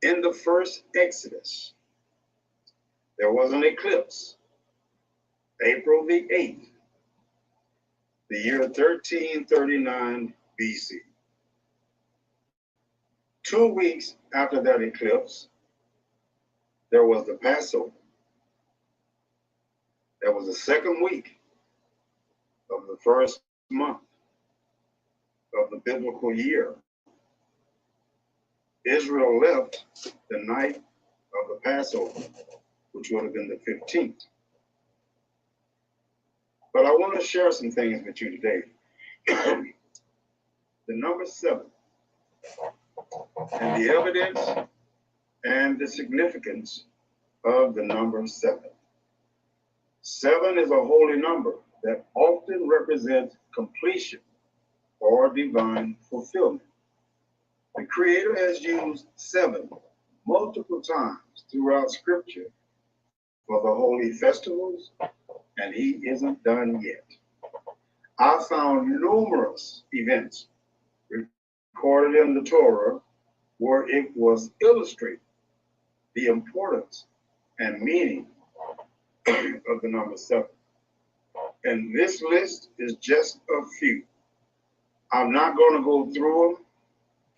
In the first Exodus, there was an eclipse, April the 8th, the year 1339 BC. 2 weeks after that eclipse, there was the Passover. That was the second week of the first month of the biblical year. Israel left the night of the Passover, which would have been the 15th. But I want to share some things with you today. The number 7 and the evidence and the significance of the number 7. 7 is a holy number that often represents completion or divine fulfillment. The Creator has used 7 multiple times throughout Scripture for the holy festivals, and He isn't done yet. I found numerous events recorded in the Torah where it was illustrated the importance and meaning of the number 7. And this list is just a few. I'm not going to go through them,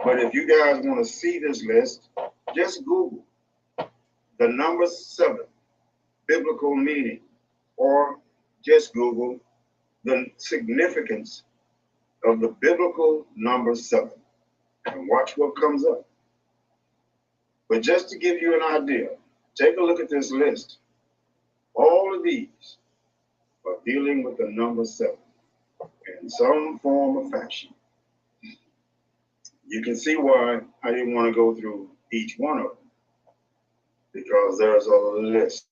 but if you guys want to see this list, just Google the number 7 biblical meaning, or just Google the significance of the biblical number 7 and watch what comes up. But just to give you an idea, take a look at this list. All of these are dealing with the number 7 in some form or fashion. You can see why I didn't want to go through each one of them, because there's a list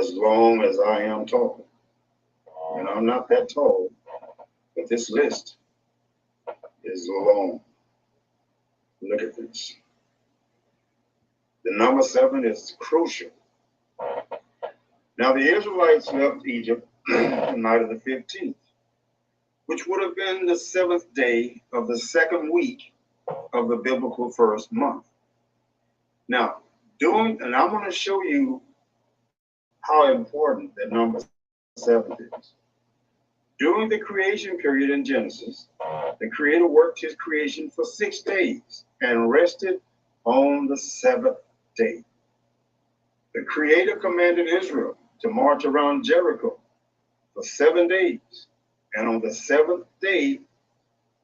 as long as I am tall. And I'm not that tall, but this list is long. Look at this. The number 7 is crucial. Now, the Israelites left Egypt the night of the 15th, which would have been the 7th day of the 2nd week of the biblical first month. Now, and I'm going to show you how important that number 7 is. During the creation period in Genesis, the Creator worked His creation for 6 days and rested on the 7th day. The Creator commanded Israel to march around Jericho for 7 days, and on the 7th day,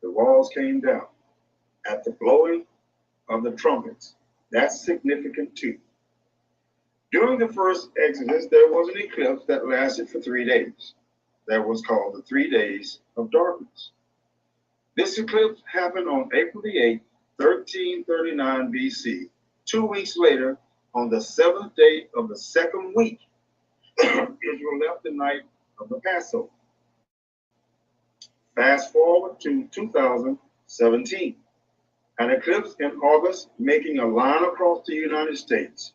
the walls came down at the blowing of the trumpets. That's significant too. During the first Exodus, there was an eclipse that lasted for 3 days. That was called the 3 days of darkness. This eclipse happened on April the 8th, 1339 BC. 2 weeks later, on the 7th day of the 2nd week, Israel left the night of the Passover. Fast forward to 2017, an eclipse in August making a line across the United States,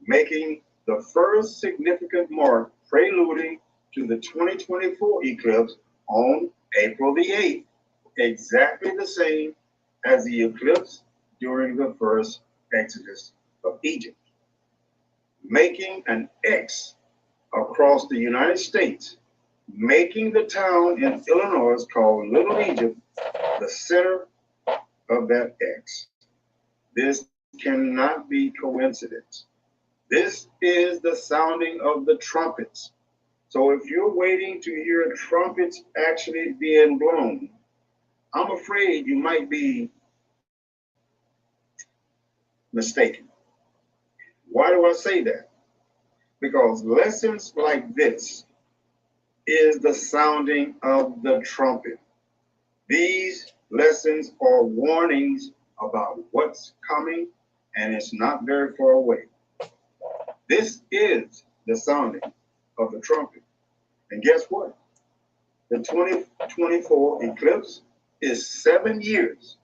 making the first significant mark preluding to the 2024 eclipse on April the 8th, exactly the same as the eclipse during the first Exodus of Egypt, making an X across the United States, making the town in Illinois called Little Egypt the center of that X. This cannot be coincidence. This is the sounding of the trumpets. So if you're waiting to hear trumpets actually being blown, I'm afraid you might be mistaken. Why do I say that? Because lessons like this is the sounding of the trumpet. These lessons are warnings about what's coming, and it's not very far away. This is the sounding of the trumpet. And guess what? The 2024 eclipse is 7 years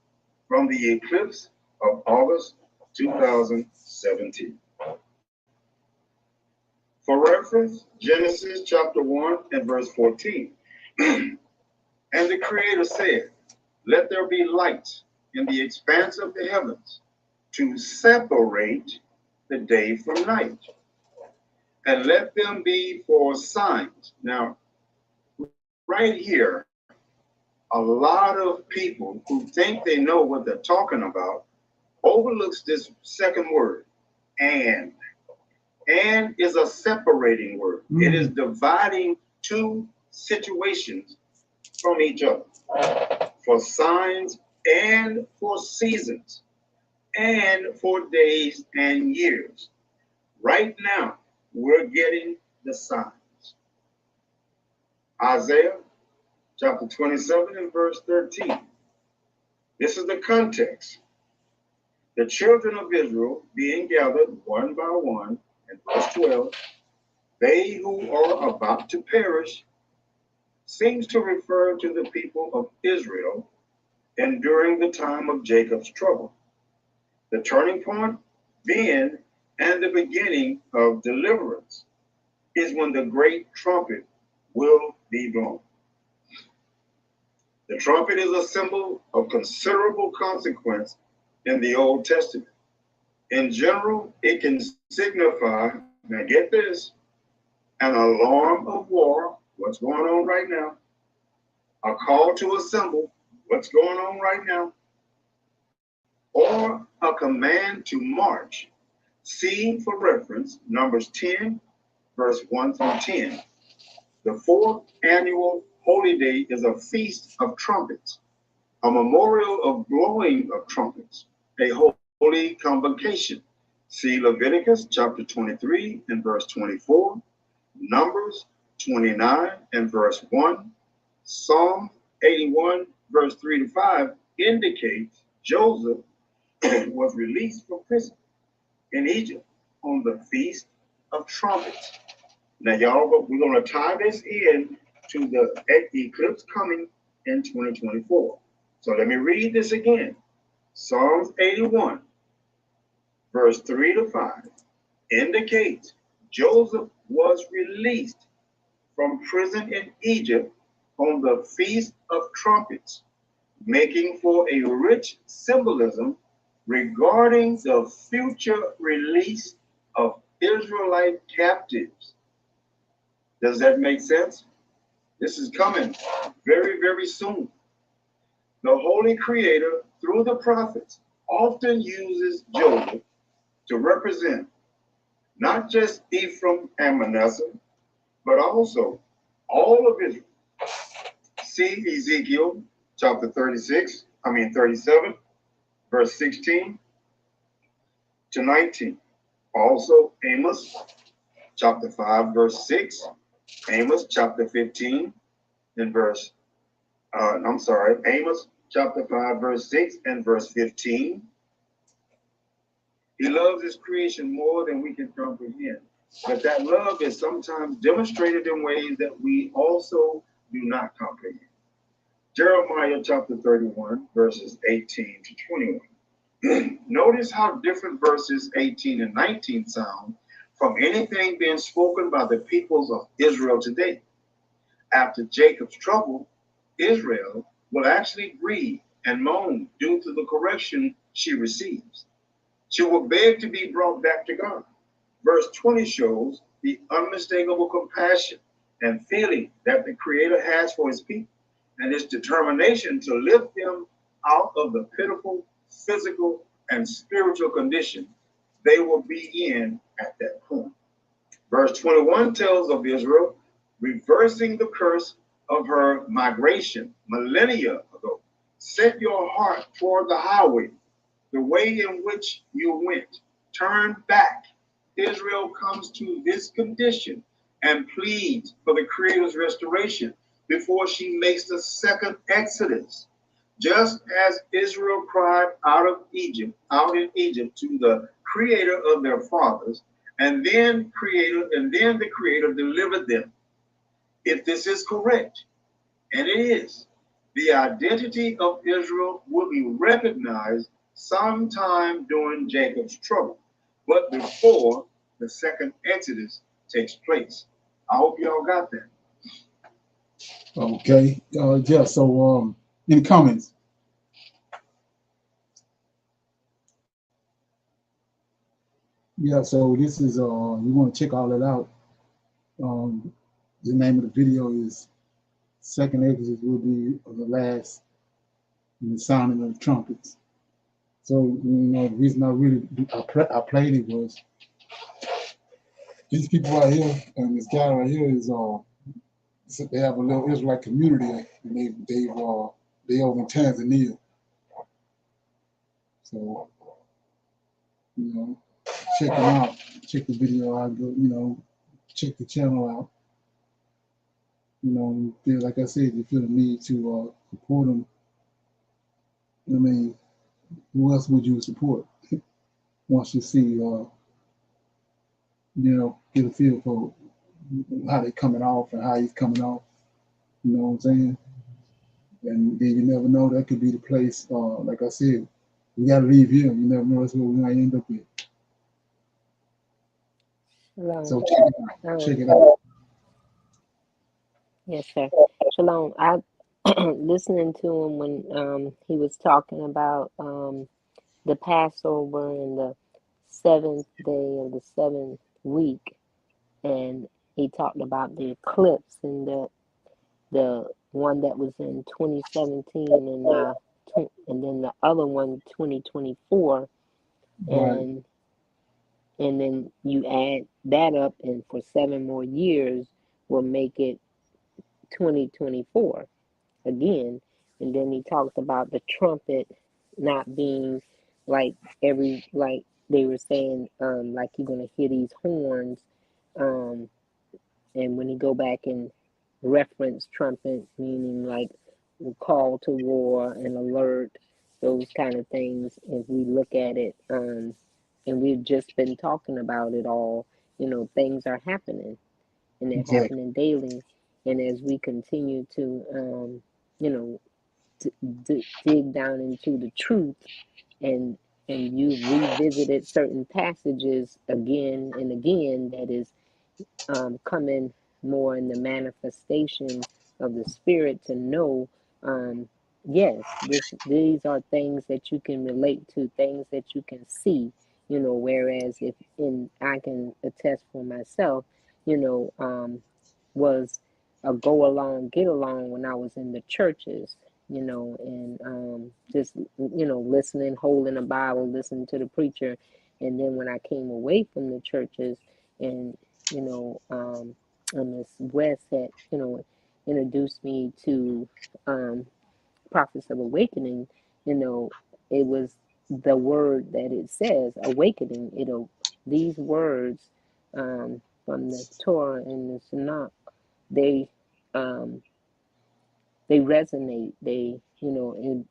from the eclipse of August 2017. For reference, Genesis chapter 1 and verse 14. And the Creator said, "Let there be light in the expanse of the heavens to separate the day from night, and let them be for signs." Now, right here, a lot of people who think they know what they're talking about overlooks this second word, and. And is a separating word. It is dividing two situations from each other. for signs and for seasons and for days and years. Right now, we're getting the signs. Isaiah chapter 27 and verse 13. This is the context. The children of Israel being gathered one by one, and verse 12, they who are about to perish, seems to refer to the people of Israel enduring the time of Jacob's trouble. The turning point being and the beginning of deliverance is when the great trumpet will be blown. The trumpet is a symbol of considerable consequence in the Old Testament. In general, it can signify, now get this, an alarm of war, what's going on right now, a call to assemble, what's going on right now, or a command to march. See, for reference, Numbers 10, verse 1 through 10. The fourth annual holy day is a feast of trumpets, a memorial of blowing of trumpets, a holy convocation. See Leviticus chapter 23 and verse 24, Numbers 29 and verse 1, Psalm 81 verse 3 to 5 indicates Joseph was released from prison in Egypt on the Feast of Trumpets. Now, y'all, we're going to tie this in to the eclipse coming in 2024. So let me read this again. Psalms 81, verse 3 to 5, indicates Joseph was released from prison in Egypt on the Feast of Trumpets, making for a rich symbolism regarding the future release of Israelite captives. Does that make sense? This is coming very, very soon. The Holy Creator, through the prophets, often uses Joseph to represent not just Ephraim and Manasseh, but also all of Israel. See Ezekiel chapter 37, verse 16 to 19. Also Amos chapter 5, verse 6, Amos chapter 15 and verse, Amos chapter 5, verse 6 and verse 15. He loves his creation more than we can comprehend. But that love is sometimes demonstrated in ways that we also do not comprehend. Jeremiah chapter 31, verses 18 to 21. Notice how different verses 18 and 19 sound from anything being spoken by the peoples of Israel today. After Jacob's trouble, Israel will actually grieve and moan due to the correction she receives. She will beg to be brought back to God. Verse 20 shows the unmistakable compassion and feeling that the Creator has for his people and his determination to lift them out of the pitiful physical and spiritual condition they will be in at that point. Verse 21 tells of Israel reversing the curse of her migration millennia ago. Set your heart toward the highway, the way in which you went. Turn back. Israel comes to this condition and pleads for the Creator's restoration before she makes the second exodus. Just as Israel cried out in Egypt to the Creator of their fathers, and then the Creator delivered them. If this is correct, and it is, the identity of Israel will be recognized sometime during Jacob's trouble, but before the second exodus takes place. I hope y'all got that. Okay. Yeah. So, in the comments. Yeah. So this is you want to check all that out. The name of the video is Second Exodus will be the last in the sounding of the trumpets. So, the reason I played it was these people right here and this guy right here is they have a little Israelite community, and they over in Tanzania. So, you know, check them out. Check the video out. Go, you know, check the channel out. You know, feel like I said, you feel the need to support them. I mean, who else would you support once you see, you know, get a feel for how they coming off and how he's coming off. You know what I'm saying? And then you never know, that could be the place. Like I said, we got to leave here. You never know, that's where we might end up with. So Shalom. check it out. Check Um, it out. yes, sir. Shalom. I listening to him when he was talking about the Passover and the seventh day of the seventh week, and he talked about the eclipse and the one that was in 2017 and then the other one 2024, Right. and then you add that up, and for 7 more years will make it 2024 again. And then he talks about the trumpet not being like like they were saying, like you're gonna hear these horns, um, and when he go back and reference trumpet, meaning like call to war and alert, those kind of things. If we look at it, and we've just been talking about it all, things are happening, and they're Exactly. happening daily. And as we continue to, you know, dig down into the truth, and you've revisited certain passages again and again, that is coming more in the manifestation of the spirit, to know, yes, these are things that you can relate to, things that you can see, whereas if in I can attest for myself, was a go along, get along when I was in the churches, and just, listening, holding a Bible, listening to the preacher. And then when I came away from the churches, and, and Miss West had, introduced me to Prophets of Awakening, it was the word that it says, awakening. These words from the Torah and the Tanakh, they um, they resonate.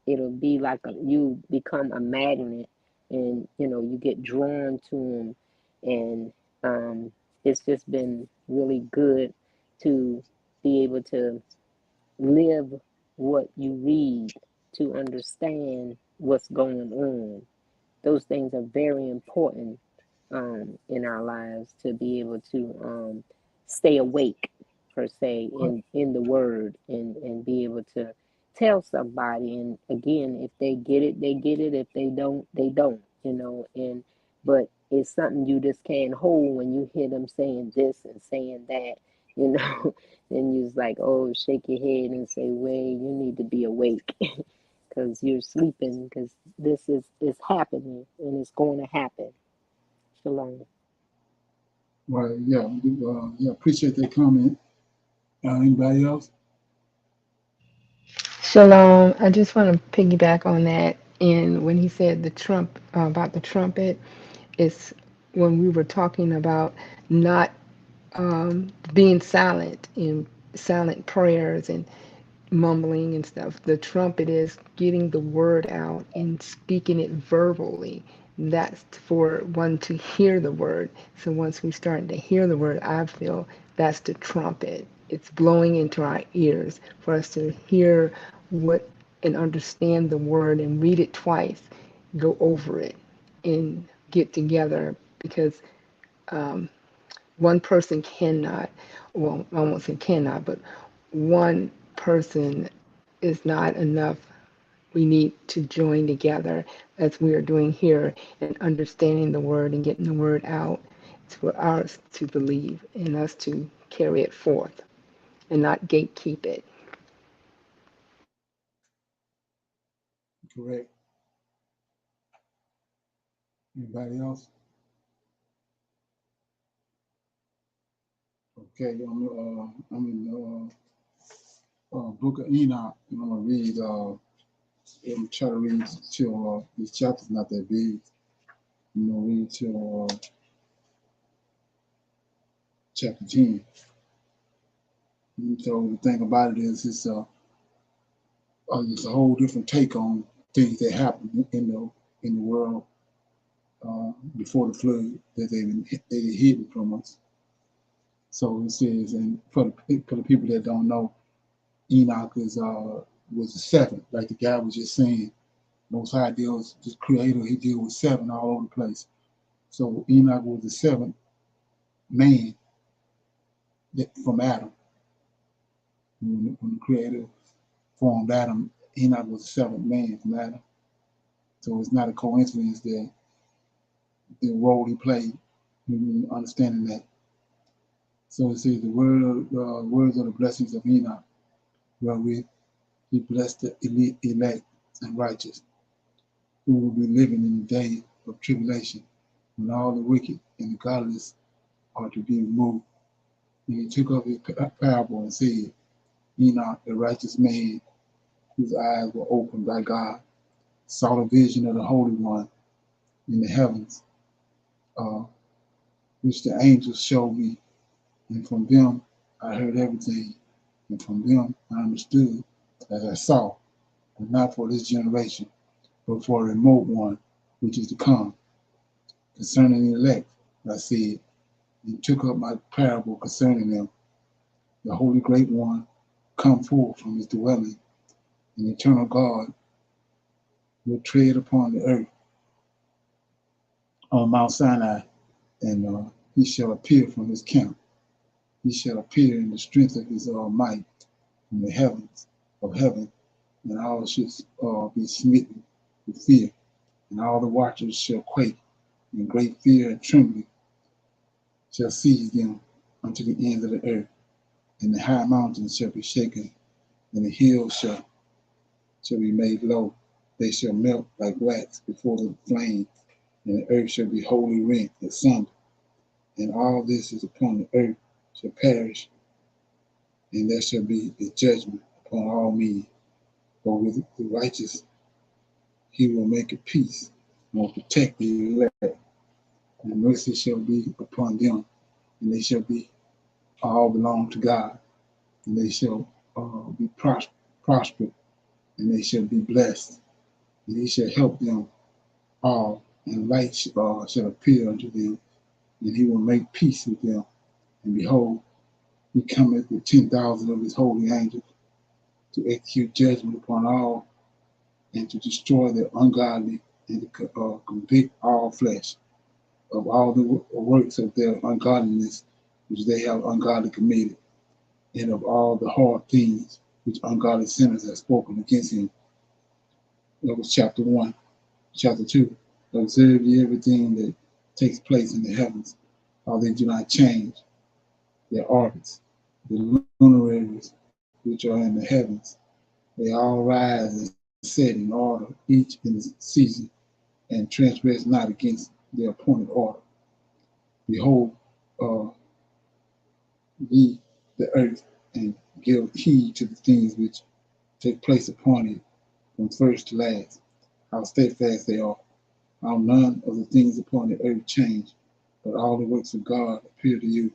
It'll be like you become a magnet, and you get drawn to them, and it's just been really good to be able to live what you read, to understand what's going on. Those things are very important in our lives, to be able to stay awake, per se, in the word, and be able to tell somebody. And again, if they get it, they get it. If they don't, they don't. But it's something you just can't hold when you hear them saying this and saying that. You know, and you're like, oh, shake your head and say, "Wait, you need to be awake." Because you're sleeping, because this is happening, and it's going to happen. Shalom. Right. Yeah. Yeah. Appreciate that comment. Anybody else? Shalom. I just want to piggyback on that. And when he said about the trumpet, it's when we were talking about not being silent in silent prayers and mumbling and stuff. The trumpet is getting the word out and speaking it verbally. That's for one to hear the word. So once we start to hear the word, I feel that's the trumpet. It's blowing into our ears for us to hear what and understand the word and read it twice, go over it, and get together, because one person cannot, well, I won't say cannot, but one person is not enough. We need to join together as we are doing here and understanding the word and getting the word out. It's for ours to believe and us to carry it forth and not gatekeep it. Correct. Anybody else? Okay. I'm in the book of Enoch, and I'm gonna read I'm trying to read till these chapters not that big. Read till chapter 10. So the thing about it is, it's a whole different take on things that happen in the world before the flood that they hidden from us. So it says, and for the people that don't know, Enoch was the seventh, like the guy was just saying. Most High deals, the Creator, he deals with seven all over the place. So Enoch was the seventh man from Adam. When the Creator formed Adam, Enoch was the seventh man from Adam. So it's not a coincidence that the role he played, understanding that. So it says the words of the blessings of Enoch, wherewith he blessed the elect and righteous, who will be living in the day of tribulation, when all the wicked and the godless are to be removed. And he took up his parable and said, Enoch, the righteous man, whose eyes were opened by God, saw the vision of the Holy One in the heavens, which the angels showed me, and from them I heard everything, and from them I understood as I saw, but not for this generation, but for a remote one which is to come. Concerning the elect, I said, and took up my parable concerning them. The Holy Great One come forth from his dwelling, and eternal God will tread upon the earth on Mount Sinai, and he shall appear from his camp. He shall appear in the strength of his might from the heavens of heaven, and all should be smitten with fear, and all the watchers shall quake, and great fear and trembling shall seize them unto the ends of the earth, and the high mountains shall be shaken, and the hills shall be made low. They shall melt like wax before the flame, and the earth shall be wholly rent asunder, and all this is upon the earth shall perish, and there shall be a judgment upon all men. But with the righteous he will make a peace, and will protect the elect, and mercy shall be upon them, and they shall be all belong to God, and they shall be prospered, and they shall be blessed, and he shall help them all, and light shall appear unto them, and he will make peace with them. And behold, he cometh with 10,000 of his holy angels to execute judgment upon all, and to destroy the ungodly, and to convict all flesh of all the works of their ungodliness which they have ungodly committed, and of all the hard things which ungodly sinners have spoken against him. That was chapter 1. Chapter 2, observe ye everything that takes place in the heavens, how they do not change their orbits. The luminaries which are in the heavens, they all rise and set in order, each in its season, and transgress not against their appointed order. Behold, ye the earth, and give heed to the things which take place upon it from first to last, how steadfast they are. How none of the things upon the earth change, but all the works of God appear to you.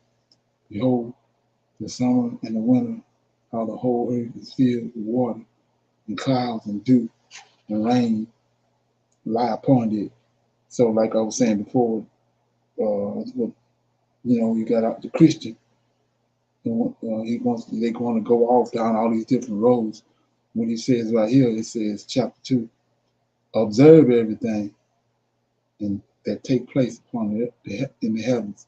Behold, the summer and the winter, how the whole earth is filled with water, and clouds and dew and rain lie upon it. So, like I was saying before, you got the Christian, they're going to go off down all these different roads. When he says right here, it says chapter 2, observe everything and that take place upon in the heavens,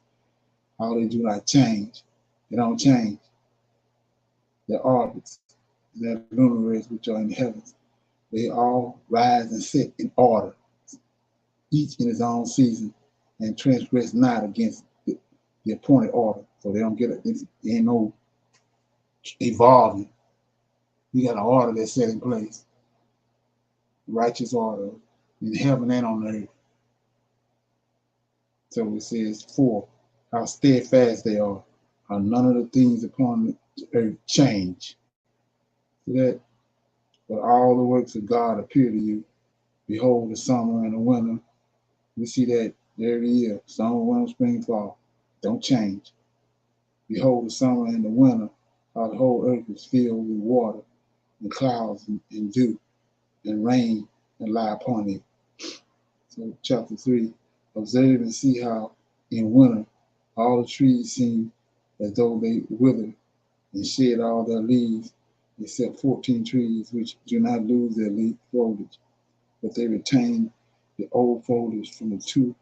how they do not change. They don't change. Their orbits, their luminaries which are in the heavens, they all rise and set in order, each in his own season, and transgress not against the appointed order. So they don't get it. There ain't no evolving. You got an order that's set in place. Righteous order in heaven and on earth. So it says, 4, how steadfast they are, how none of the things upon the earth change. See that? but all the works of God appear to you. Behold, the summer and the winter. We see that every year. Summer, winter, spring, fall. Don't change. Behold, the summer and the winter, how the whole earth is filled with water and clouds and dew and rain and lie upon it. So chapter 3, observe and see how in winter all the trees seem as though they wither and shed all their leaves, except 14 trees which do not lose their leaf foliage, but they retain the old foliage from the 2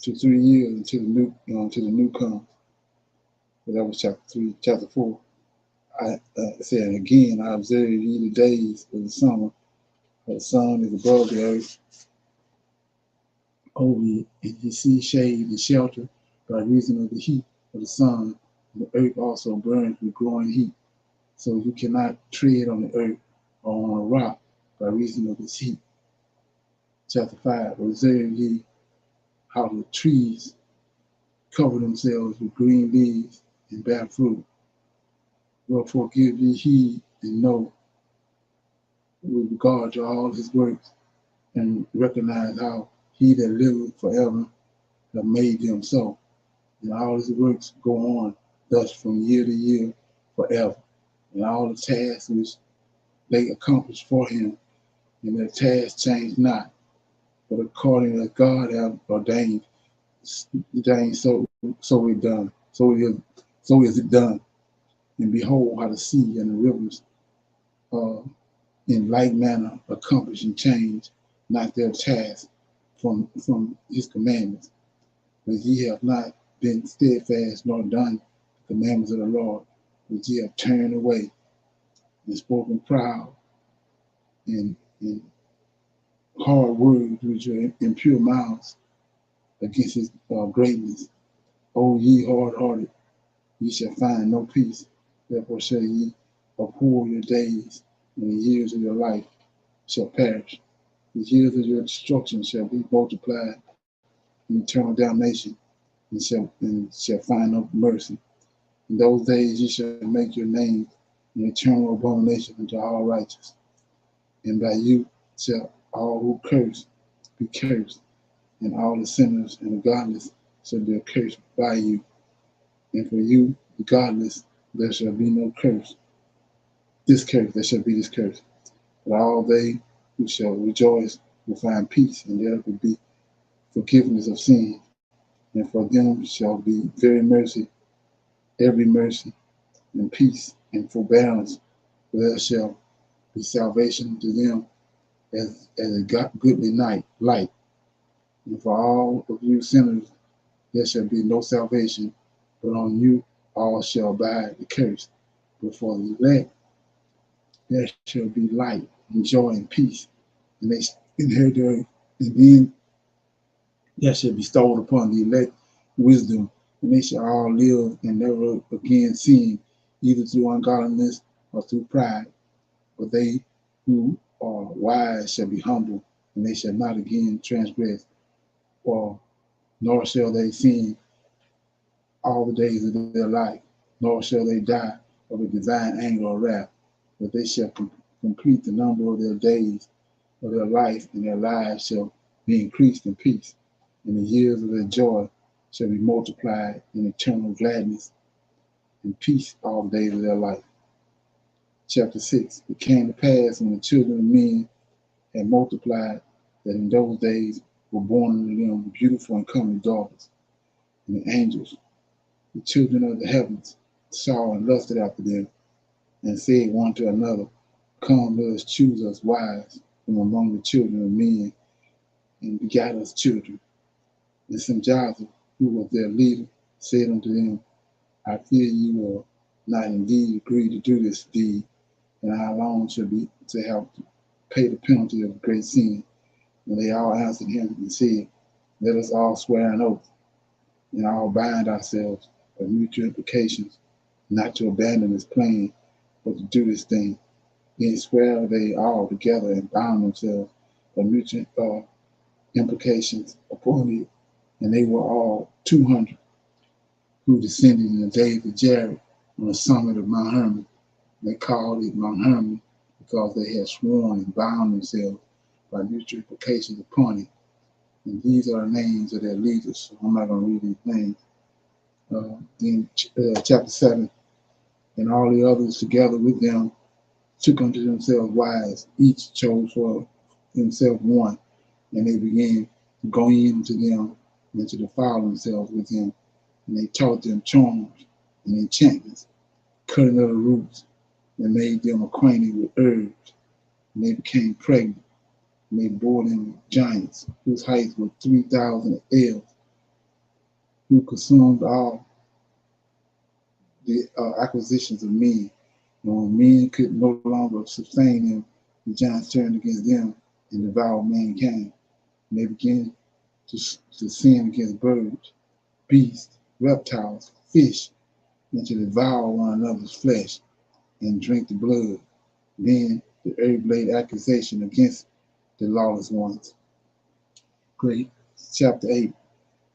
to 3 years until the new comes. So that was chapter 3. Chapter 4, I said, and again, I observed ye the days of the summer, for the sun is above the earth over it, and you see shade and shelter by reason of the heat of the sun. The earth also burns with growing heat, so you cannot tread on the earth or on a rock by reason of its heat. Chapter 5, observe ye how the trees cover themselves with green leaves and bear fruit. Wherefore give ye heed and know with regard to all his works, and recognize how he that liveth forever have made them so. And all his works go on thus from year to year forever. And all the tasks which they accomplish for him, and their tasks change not, but according as God hath ordained so it done. So is it done. And behold how the sea and the rivers in like manner accomplish and change not their task from his commandments. But ye have not been steadfast nor done the commandments of the Lord, but ye have turned away and spoken proud and hard words which are impure mouths against his greatness. O ye hard-hearted, ye shall find no peace. Therefore shall ye abhor your days, and the years of your life shall perish. The years of your destruction shall be multiplied in eternal damnation, and shall find no mercy. In those days ye shall make your name an eternal abomination unto all righteous. And by you shall all who curse be cursed, and all the sinners and the godless shall be accursed by you. And for you, the godless, there shall be no curse. There shall be this curse. But all they who shall rejoice will find peace, and there will be forgiveness of sin. And for them shall be every mercy, and peace and forbearance. For there shall be salvation to them as a goodly light. And for all of you sinners, there shall be no salvation, but on you all shall abide the curse. But for the elect, there shall be light and joy and peace, and they inherit the earth. And then there shall be bestowed upon the elect wisdom, and they shall all live and never again sin, either through ungodliness or through pride. But they who are wise shall be humble, and they shall not again transgress, nor shall they sin all the days of their life, nor shall they die of a divine anger or wrath, but they shall complete the number of their days of their life, and their lives shall be increased in peace, and the years of their joy shall be multiplied in eternal gladness and peace all the days of their life. Chapter 6, it came to pass when the children of men had multiplied that in those days were born unto them beautiful and comely daughters, and the angels, the children of the heavens, saw and lusted after them, and said one to another, come, let us choose us wives from among the children of men, and begat us children. And Joseph, who was their leader, said unto them, I fear you will not indeed agree to do this deed, and how long shall be to have to pay the penalty of great sin? And they all answered him and said, let us all swear an oath, and all bind ourselves by mutual implications, not to abandon this plan, but to do this thing. Then swear they all together and bound themselves by mutual implications upon it. And they were all 200 who descended in the days of Jared on the summit of Mount Hermon. They called it Mount Hermon because they had sworn and bound themselves by mutual implications upon it. And these are the names of their leaders. So I'm not going to read these names. Then chapter 7, and all the others together with them took unto themselves wives, each chose for himself one, and they began to go into them and to defile themselves with them. And they taught them charms and enchantments, cutting of the roots, and made them acquainted with herbs. And they became pregnant, and they bore them giants, whose heights were 3,000 ells, who consumed all the acquisitions of men. And when men could no longer sustain them, the giants turned against them and devoured mankind. And they began to sin against birds, beasts, reptiles, fish, and to devour one another's flesh and drink the blood. Then the earth laid accusation against the lawless ones. Great. Chapter 8.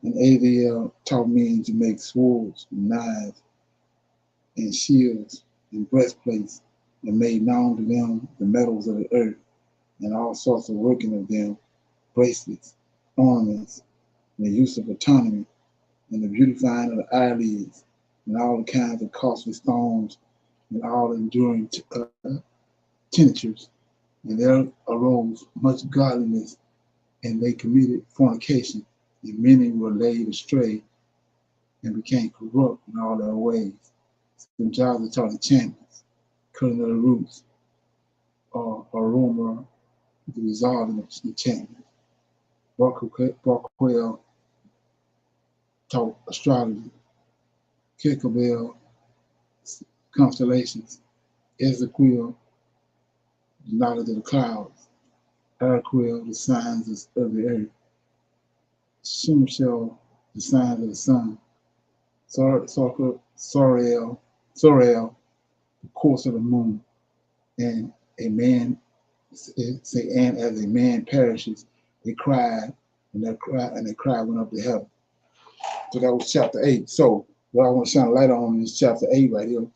And Aviel taught men to make swords and knives and shields and breastplates, and made known to them the metals of the earth, and all sorts of working of them, bracelets, ornaments, and the use of autonomy, and the beautifying of the eyelids, and all the kinds of costly stones, and all enduring tinctures. And there arose much godliness, and they committed fornication, and many were laid astray, and became corrupt in all their ways. Some jobs taught enchantments, cutting of the roots, or aroma, the resolving of enchantment. Barquel taught astrology, Kekabel, constellations, Ezekiel, the knowledge of the clouds, Araquel, the signs of the earth, Shemshel, the signs of the sun, Sorel, the course of the moon, and a man say, and as a man perishes, they cried, and their cry went up to heaven. So that was chapter 8. So what I want to shine a light on is chapter 8 right here.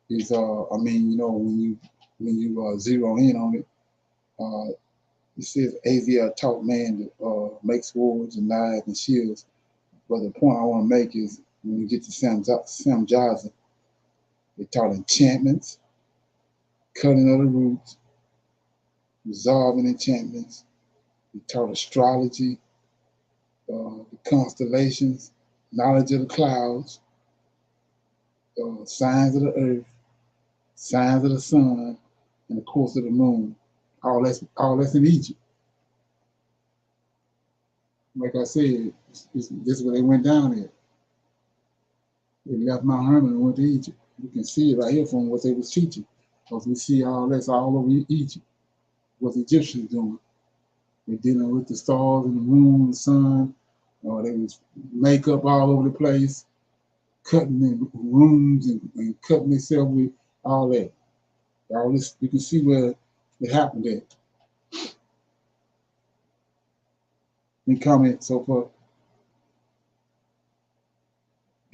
Is I mean, you know, when you zero in on it, it says Aviel taught man to make swords and knives and shields. But the point I want to make is when you get to Samjaza, they taught enchantments, cutting of the roots, resolving enchantments. They taught astrology, the constellations, knowledge of the clouds, signs of the earth, signs of the sun, and the course of the moon. All that's in Egypt. Like I said, this is where they went down there. They left Mount Hermon and went to Egypt. You can see it right here from what they was teaching. Because we see all that's all over Egypt, what the Egyptians doing. They're dealing with the stars and the moon, the sun. They was makeup all over the place, cutting in rooms and cutting themselves with all that. All this, you can see where it happened at. Any comments so far?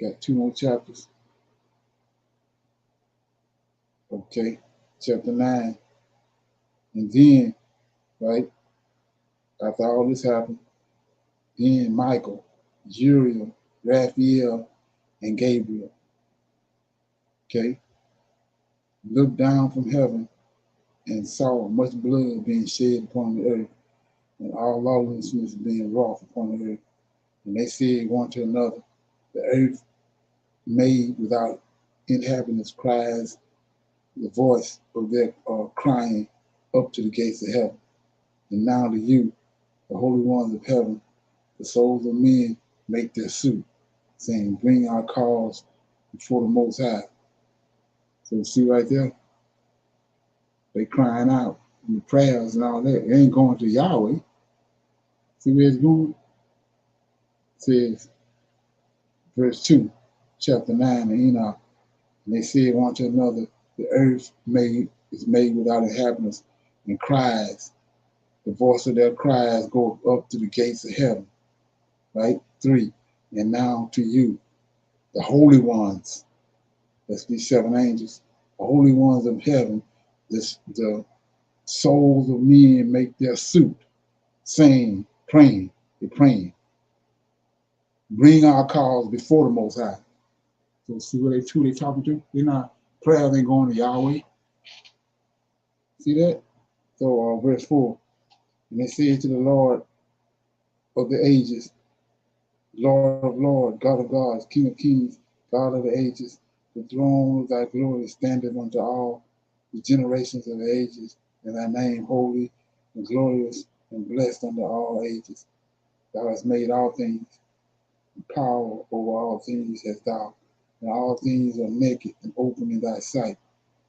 Got 2 more chapters. Okay, chapter 9. And then, right, after all this happened, then Michael, Uriel, Raphael, and Gabriel, okay, looked down from heaven and saw much blood being shed upon the earth, and all lawlessness being wrought upon the earth. And they said one to another, the earth made without inhabitants cries the voice of their crying up to the gates of heaven. And now to you, the holy ones of heaven, the souls of men make their suit, saying, bring our cause before the Most High. So you see right there, they crying out in the prayers and all that. It ain't going to Yahweh. See where it's going? It says, verse 2, chapter 9 of Enoch. And they said one to another, the earth is made without inhabitants, and cries. The voice of their cries go up to the gates of heaven. Right? 3. And now to you, the holy ones, that's these 7 angels, the holy ones of heaven, the souls of men make their suit, saying, praying, they're praying. Bring our cause before the Most High. So see what who they talking to? They're not, prayers ain't going to Yahweh. See that? So verse 4, and they said to the Lord of the ages, Lord of lords, God of gods, King of kings, God of the ages, the throne of thy glory standeth unto all the generations of the ages, and thy name holy and glorious and blessed unto all ages. Thou hast made all things, and power over all things hast thou, and all things are naked and open in thy sight,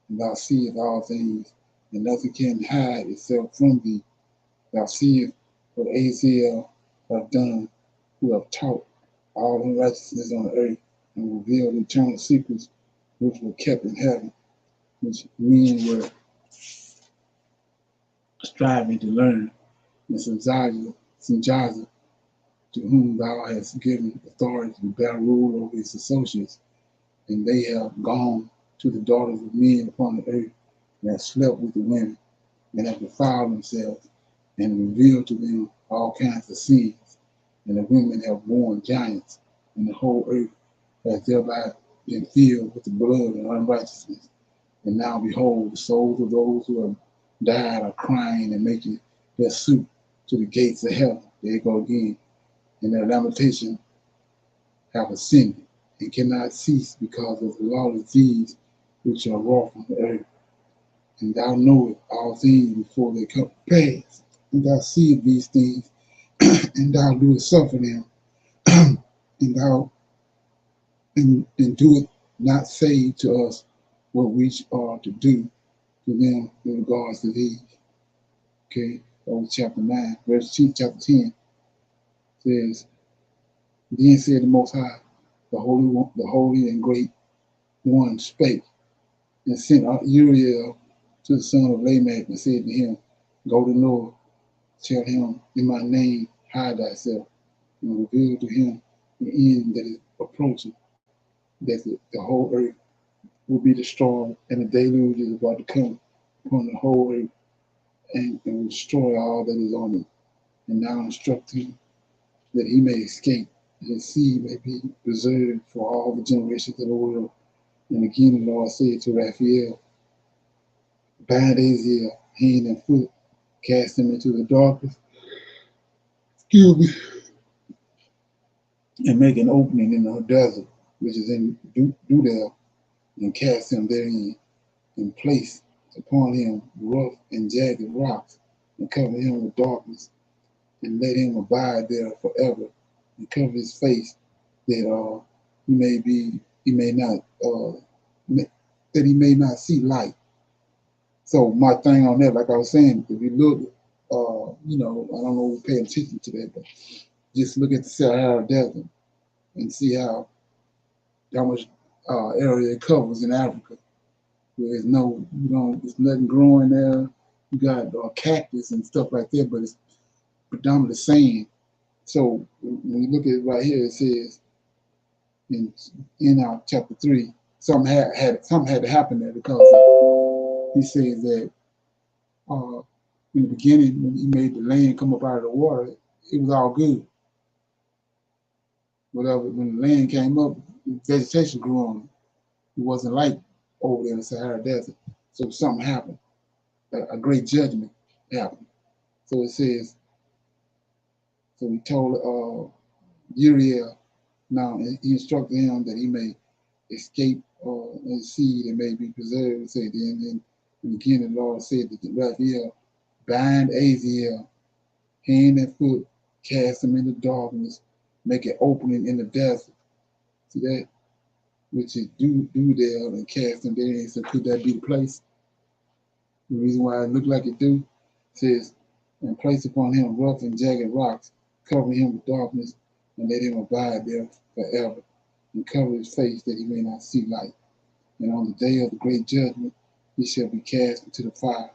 and thou seest all things, and nothing can hide itself from thee. Thou seest what Azazel hath done, who have taught all unrighteousness on the earth, and revealed eternal secrets which were kept in heaven, which men were striving to learn. And Sanjaza, to whom thou hast given authority to bear rule over his associates, and they have gone to the daughters of men upon the earth, and have slept with the women, and have defiled themselves, and revealed to them all kinds of sins. And the women have borne giants, and the whole earth has thereby been filled with the blood and unrighteousness. And now behold, the souls of those who have died are crying and making their suit to the gates of heaven. There you go again. And their lamentation have ascended and cannot cease because of the lawless deeds which are wrought on the earth. And thou knowest all things before they come to pass. And thou seest these things, and thou doest suffer them, and thou and doeth not say to us what we are to do to them in regards to these. Okay, over chapter 9, verse 2, chapter 10 says, then said the Most High, the holy and great one spake, and sent out Uriel to the son of Lamech, and said to him, go to Noah, tell him, in my name hide thyself, and reveal to him the end that is approaching, that the whole earth will be destroyed, and the deluge is about to come upon the whole earth, and destroy all that is on it. And now instruct him that he may escape, and his seed may be preserved for all the generations of the world. And again the Lord said to Raphael, bind Azazel hand and foot, cast him into the darkness, and make an opening in the desert, which is in Dudel, and cast him therein, and place upon him rough and jagged rocks, and cover him with darkness, and let him abide there forever, and cover his face, that he may not see light. So my thing on that, like I was saying, if you look, I don't know if we pay attention to that, but just look at the Sahara Desert and see how much area it covers in Africa. Where there's there's nothing growing there. You got cactus and stuff like that, but it's predominantly sand. So when you look at it right here, it says in our chapter 3, something had to happen there, because he says that in the beginning, when he made the land come up out of the water, it was all good. Whatever, when the land came up, vegetation grew on it. It wasn't like over there in the Sahara Desert. So something happened. A great judgment happened. So it says, so he told Uriel, now he instructed him that he may escape and seed and may be preserved. Say then, and again the Lord said that Raphael, bind Azazel hand and foot, cast him into darkness, make an opening in the desert. See that? Which is Dudel, and cast him there. So could that be the place? The reason why it looked like it do, says, and place upon him rough and jagged rocks, cover him with darkness, and let him abide there forever, and cover his face that he may not see light. And on the day of the great judgment, he shall be cast into the fire,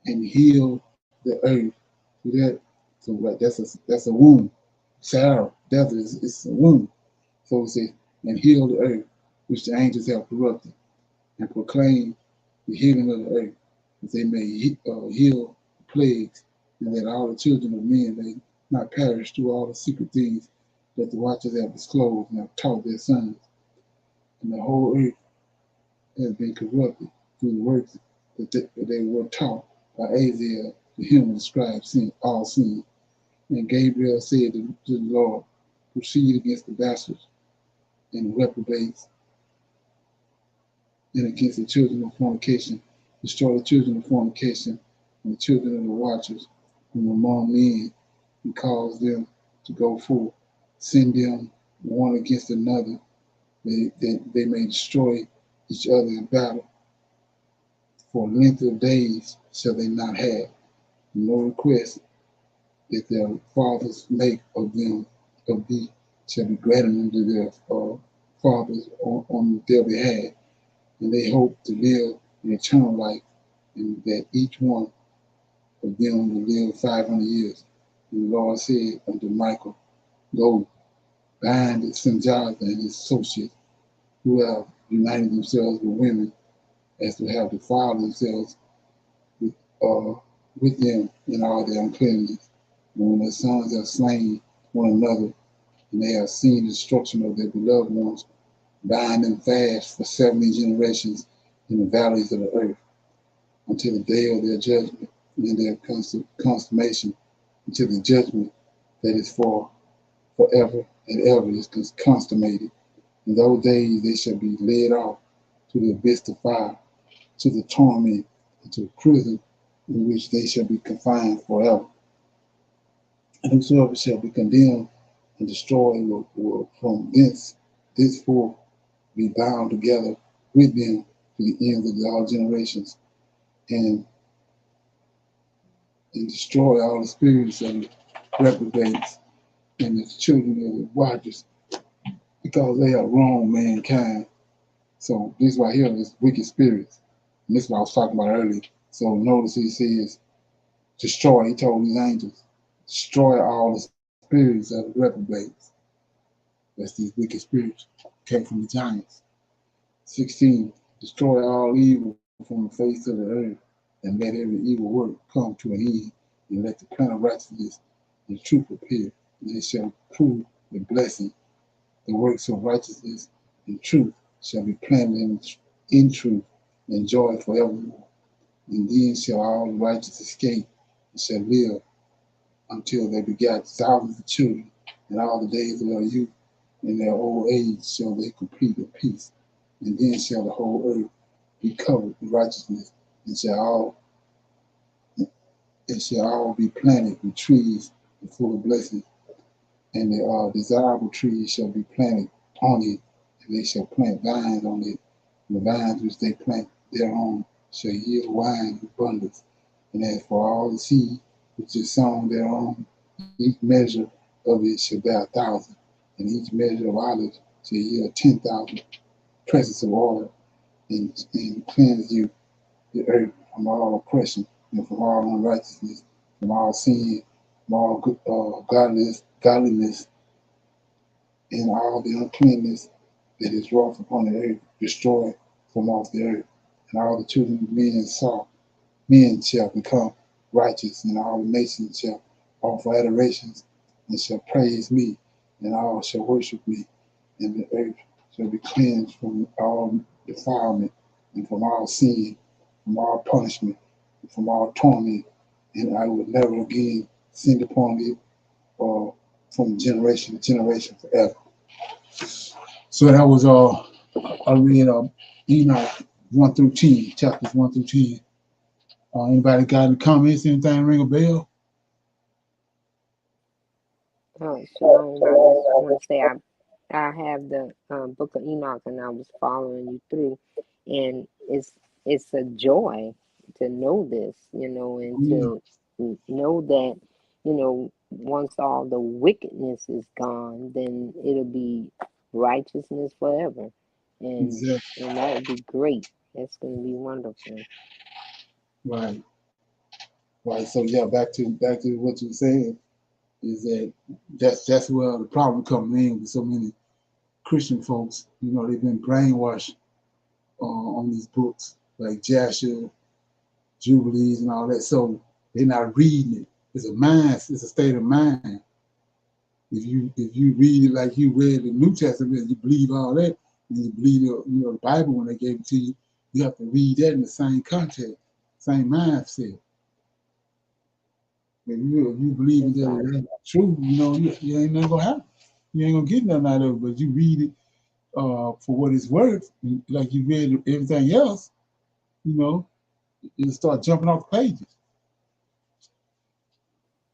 and heal the earth. See that? So like that's a wound. Sarah, death is a wound. So it says, and heal the earth, which the angels have corrupted, and proclaim the healing of the earth, that they may heal plagues, and that all the children of men may not perish through all the secret things that the watchers have disclosed and have taught their sons. And the whole earth has been corrupted through the works that they were taught by Isaiah, the human scribe, all sin. And Gabriel said to the Lord, proceed against the bastards and the reprobates, and against the children of fornication, destroy the children of fornication and the children of the watchers from among men, and cause them to go forth, send them one against another, that they may destroy each other in battle. For length of days shall they not have, no request that their fathers make of them, of thee, shall be granted unto their fathers on their behalf, and they hope to live an eternal life, and that each one of them will live 500 years. And the Lord said unto Michael, go, bind Sanjata and his associates, who have united themselves with women, as to have defiled themselves with them in all their uncleanness. And when their sons have slain one another, and they have seen the destruction of their beloved ones, bind them fast for 70 generations in the valleys of the earth, until the day of their judgment and their consummation, until the judgment that is for forever and ever is consummated. In those days they shall be led off to the abyss of fire, to the torment, and to the prison in which they shall be confined forever. And whosoever shall be condemned and destroyed will from thenceforth be bound together with them to the ends of all generations, and destroy all the spirits of the reprobates and the children of the watchers, because they have wronged mankind. So this right here is wicked spirits. And this is what I was talking about earlier. So notice he says, destroy, he told these angels, destroy all the spirits of the reprobates. That's these wicked spirits, came from the giants. 16, destroy all evil from the face of the earth, and let every evil work come to an end, and let the plan of righteousness and truth appear, and it shall prove the blessing. The works of righteousness and truth shall be planted in truth and joy forevermore. And then shall all the righteous escape and shall live until they begat thousands of children, and all the days of their youth and their old age shall they complete in peace. And then shall the whole earth be covered with righteousness, and shall all be planted with trees and full of blessings, and the desirable trees shall be planted on it, and they shall plant vines on it. And the vines which they plant thereon shall yield wine in abundance. And as for all the seed which is sown thereon, each measure of it shall bear 1,000, and each measure of olives shall yield 10,000 presses of oil, and cleanse you the earth from all oppression and from all unrighteousness, from all sin, from all godliness, and all the uncleanness that is wrought upon the earth, destroy from off the earth. And all the children of men shall become righteous, and all the nations shall offer adorations, and shall praise me, and all shall worship me, and the earth shall be cleansed from all defilement, and from all sin, from all punishment, and from all torment, and I will never again send upon it from generation to generation forever. So that was I read Enoch 1 through 10, chapters 1 through 10. Anybody got any comments? Anything ring a bell? Oh, shalom. I just want to say I have the Book of Enoch, and I was following you through, and it's a joy to know this, and to know that, once all the wickedness is gone, then it'll be righteousness forever, and Exactly. and that would be great. That's going to be wonderful. Right. Right. So yeah, back to what you were saying is that's where the problem comes in with so many Christian folks. They've been brainwashed on these books, like Jasher, Jubilees, and all that. So they're not reading it. It's a mind. It's a state of mind. If you read it like you read the New Testament, you believe all that, and you believe the Bible when they gave it to you, you have to read that in the same context, same mindset. If you believe in that truth, you ain't never gonna happen. You ain't gonna get nothing out of it. But you read it for what it's worth, like you read everything else, it'll start jumping off the pages.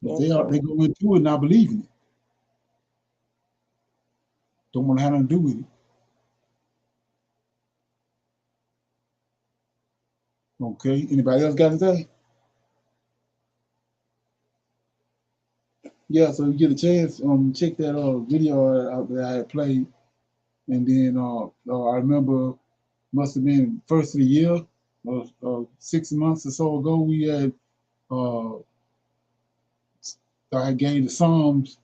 But they go into it not believing it. Don't want to have nothing to do with it. Okay. Anybody else got anything? Yeah, so you get a chance, check that video out that I had played, and then I remember must have been first of the year, 6 months or so ago, we had I gave the Psalms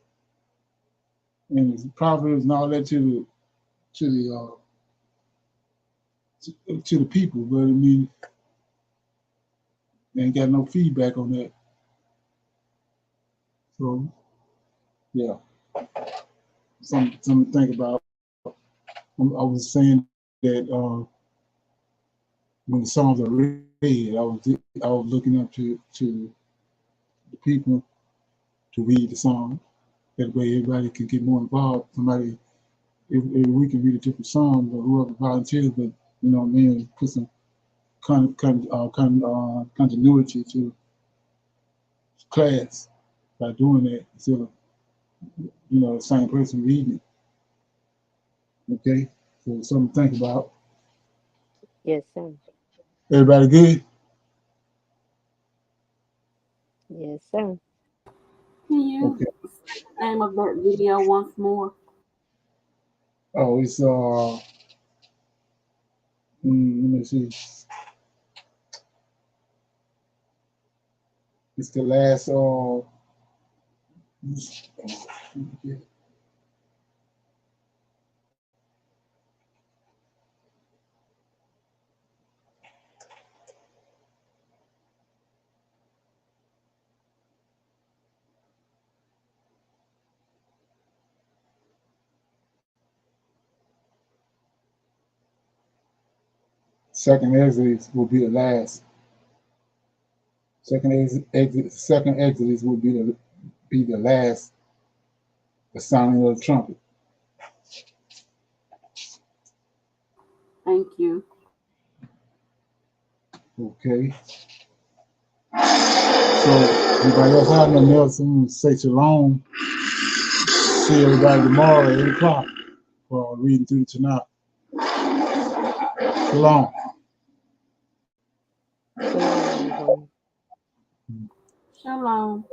and the Proverbs and all that to the people, but I mean, they ain't got no feedback on that. So yeah, something to think about. I was saying that when the Psalms are read, I was looking up to the people to read the Psalm. That way, everybody can get more involved. Somebody every week can read a different Psalm, or whoever volunteers, but put some continuity to class by doing that instead of the same person reading it. Okay, so something to think about. Yes, sir. Everybody good? Yes, sir. Can you name of that video once more? Oh, it's let me see. It's the last second Exodus will be the last. Second Exodus will be the last, the sounding of the trumpet. Thank you. Okay. So anybody else have nothing else? I'm gonna say shalom. See everybody tomorrow at 8 o'clock for reading through tonight. Shalom. Shalom, everyone. Shalom.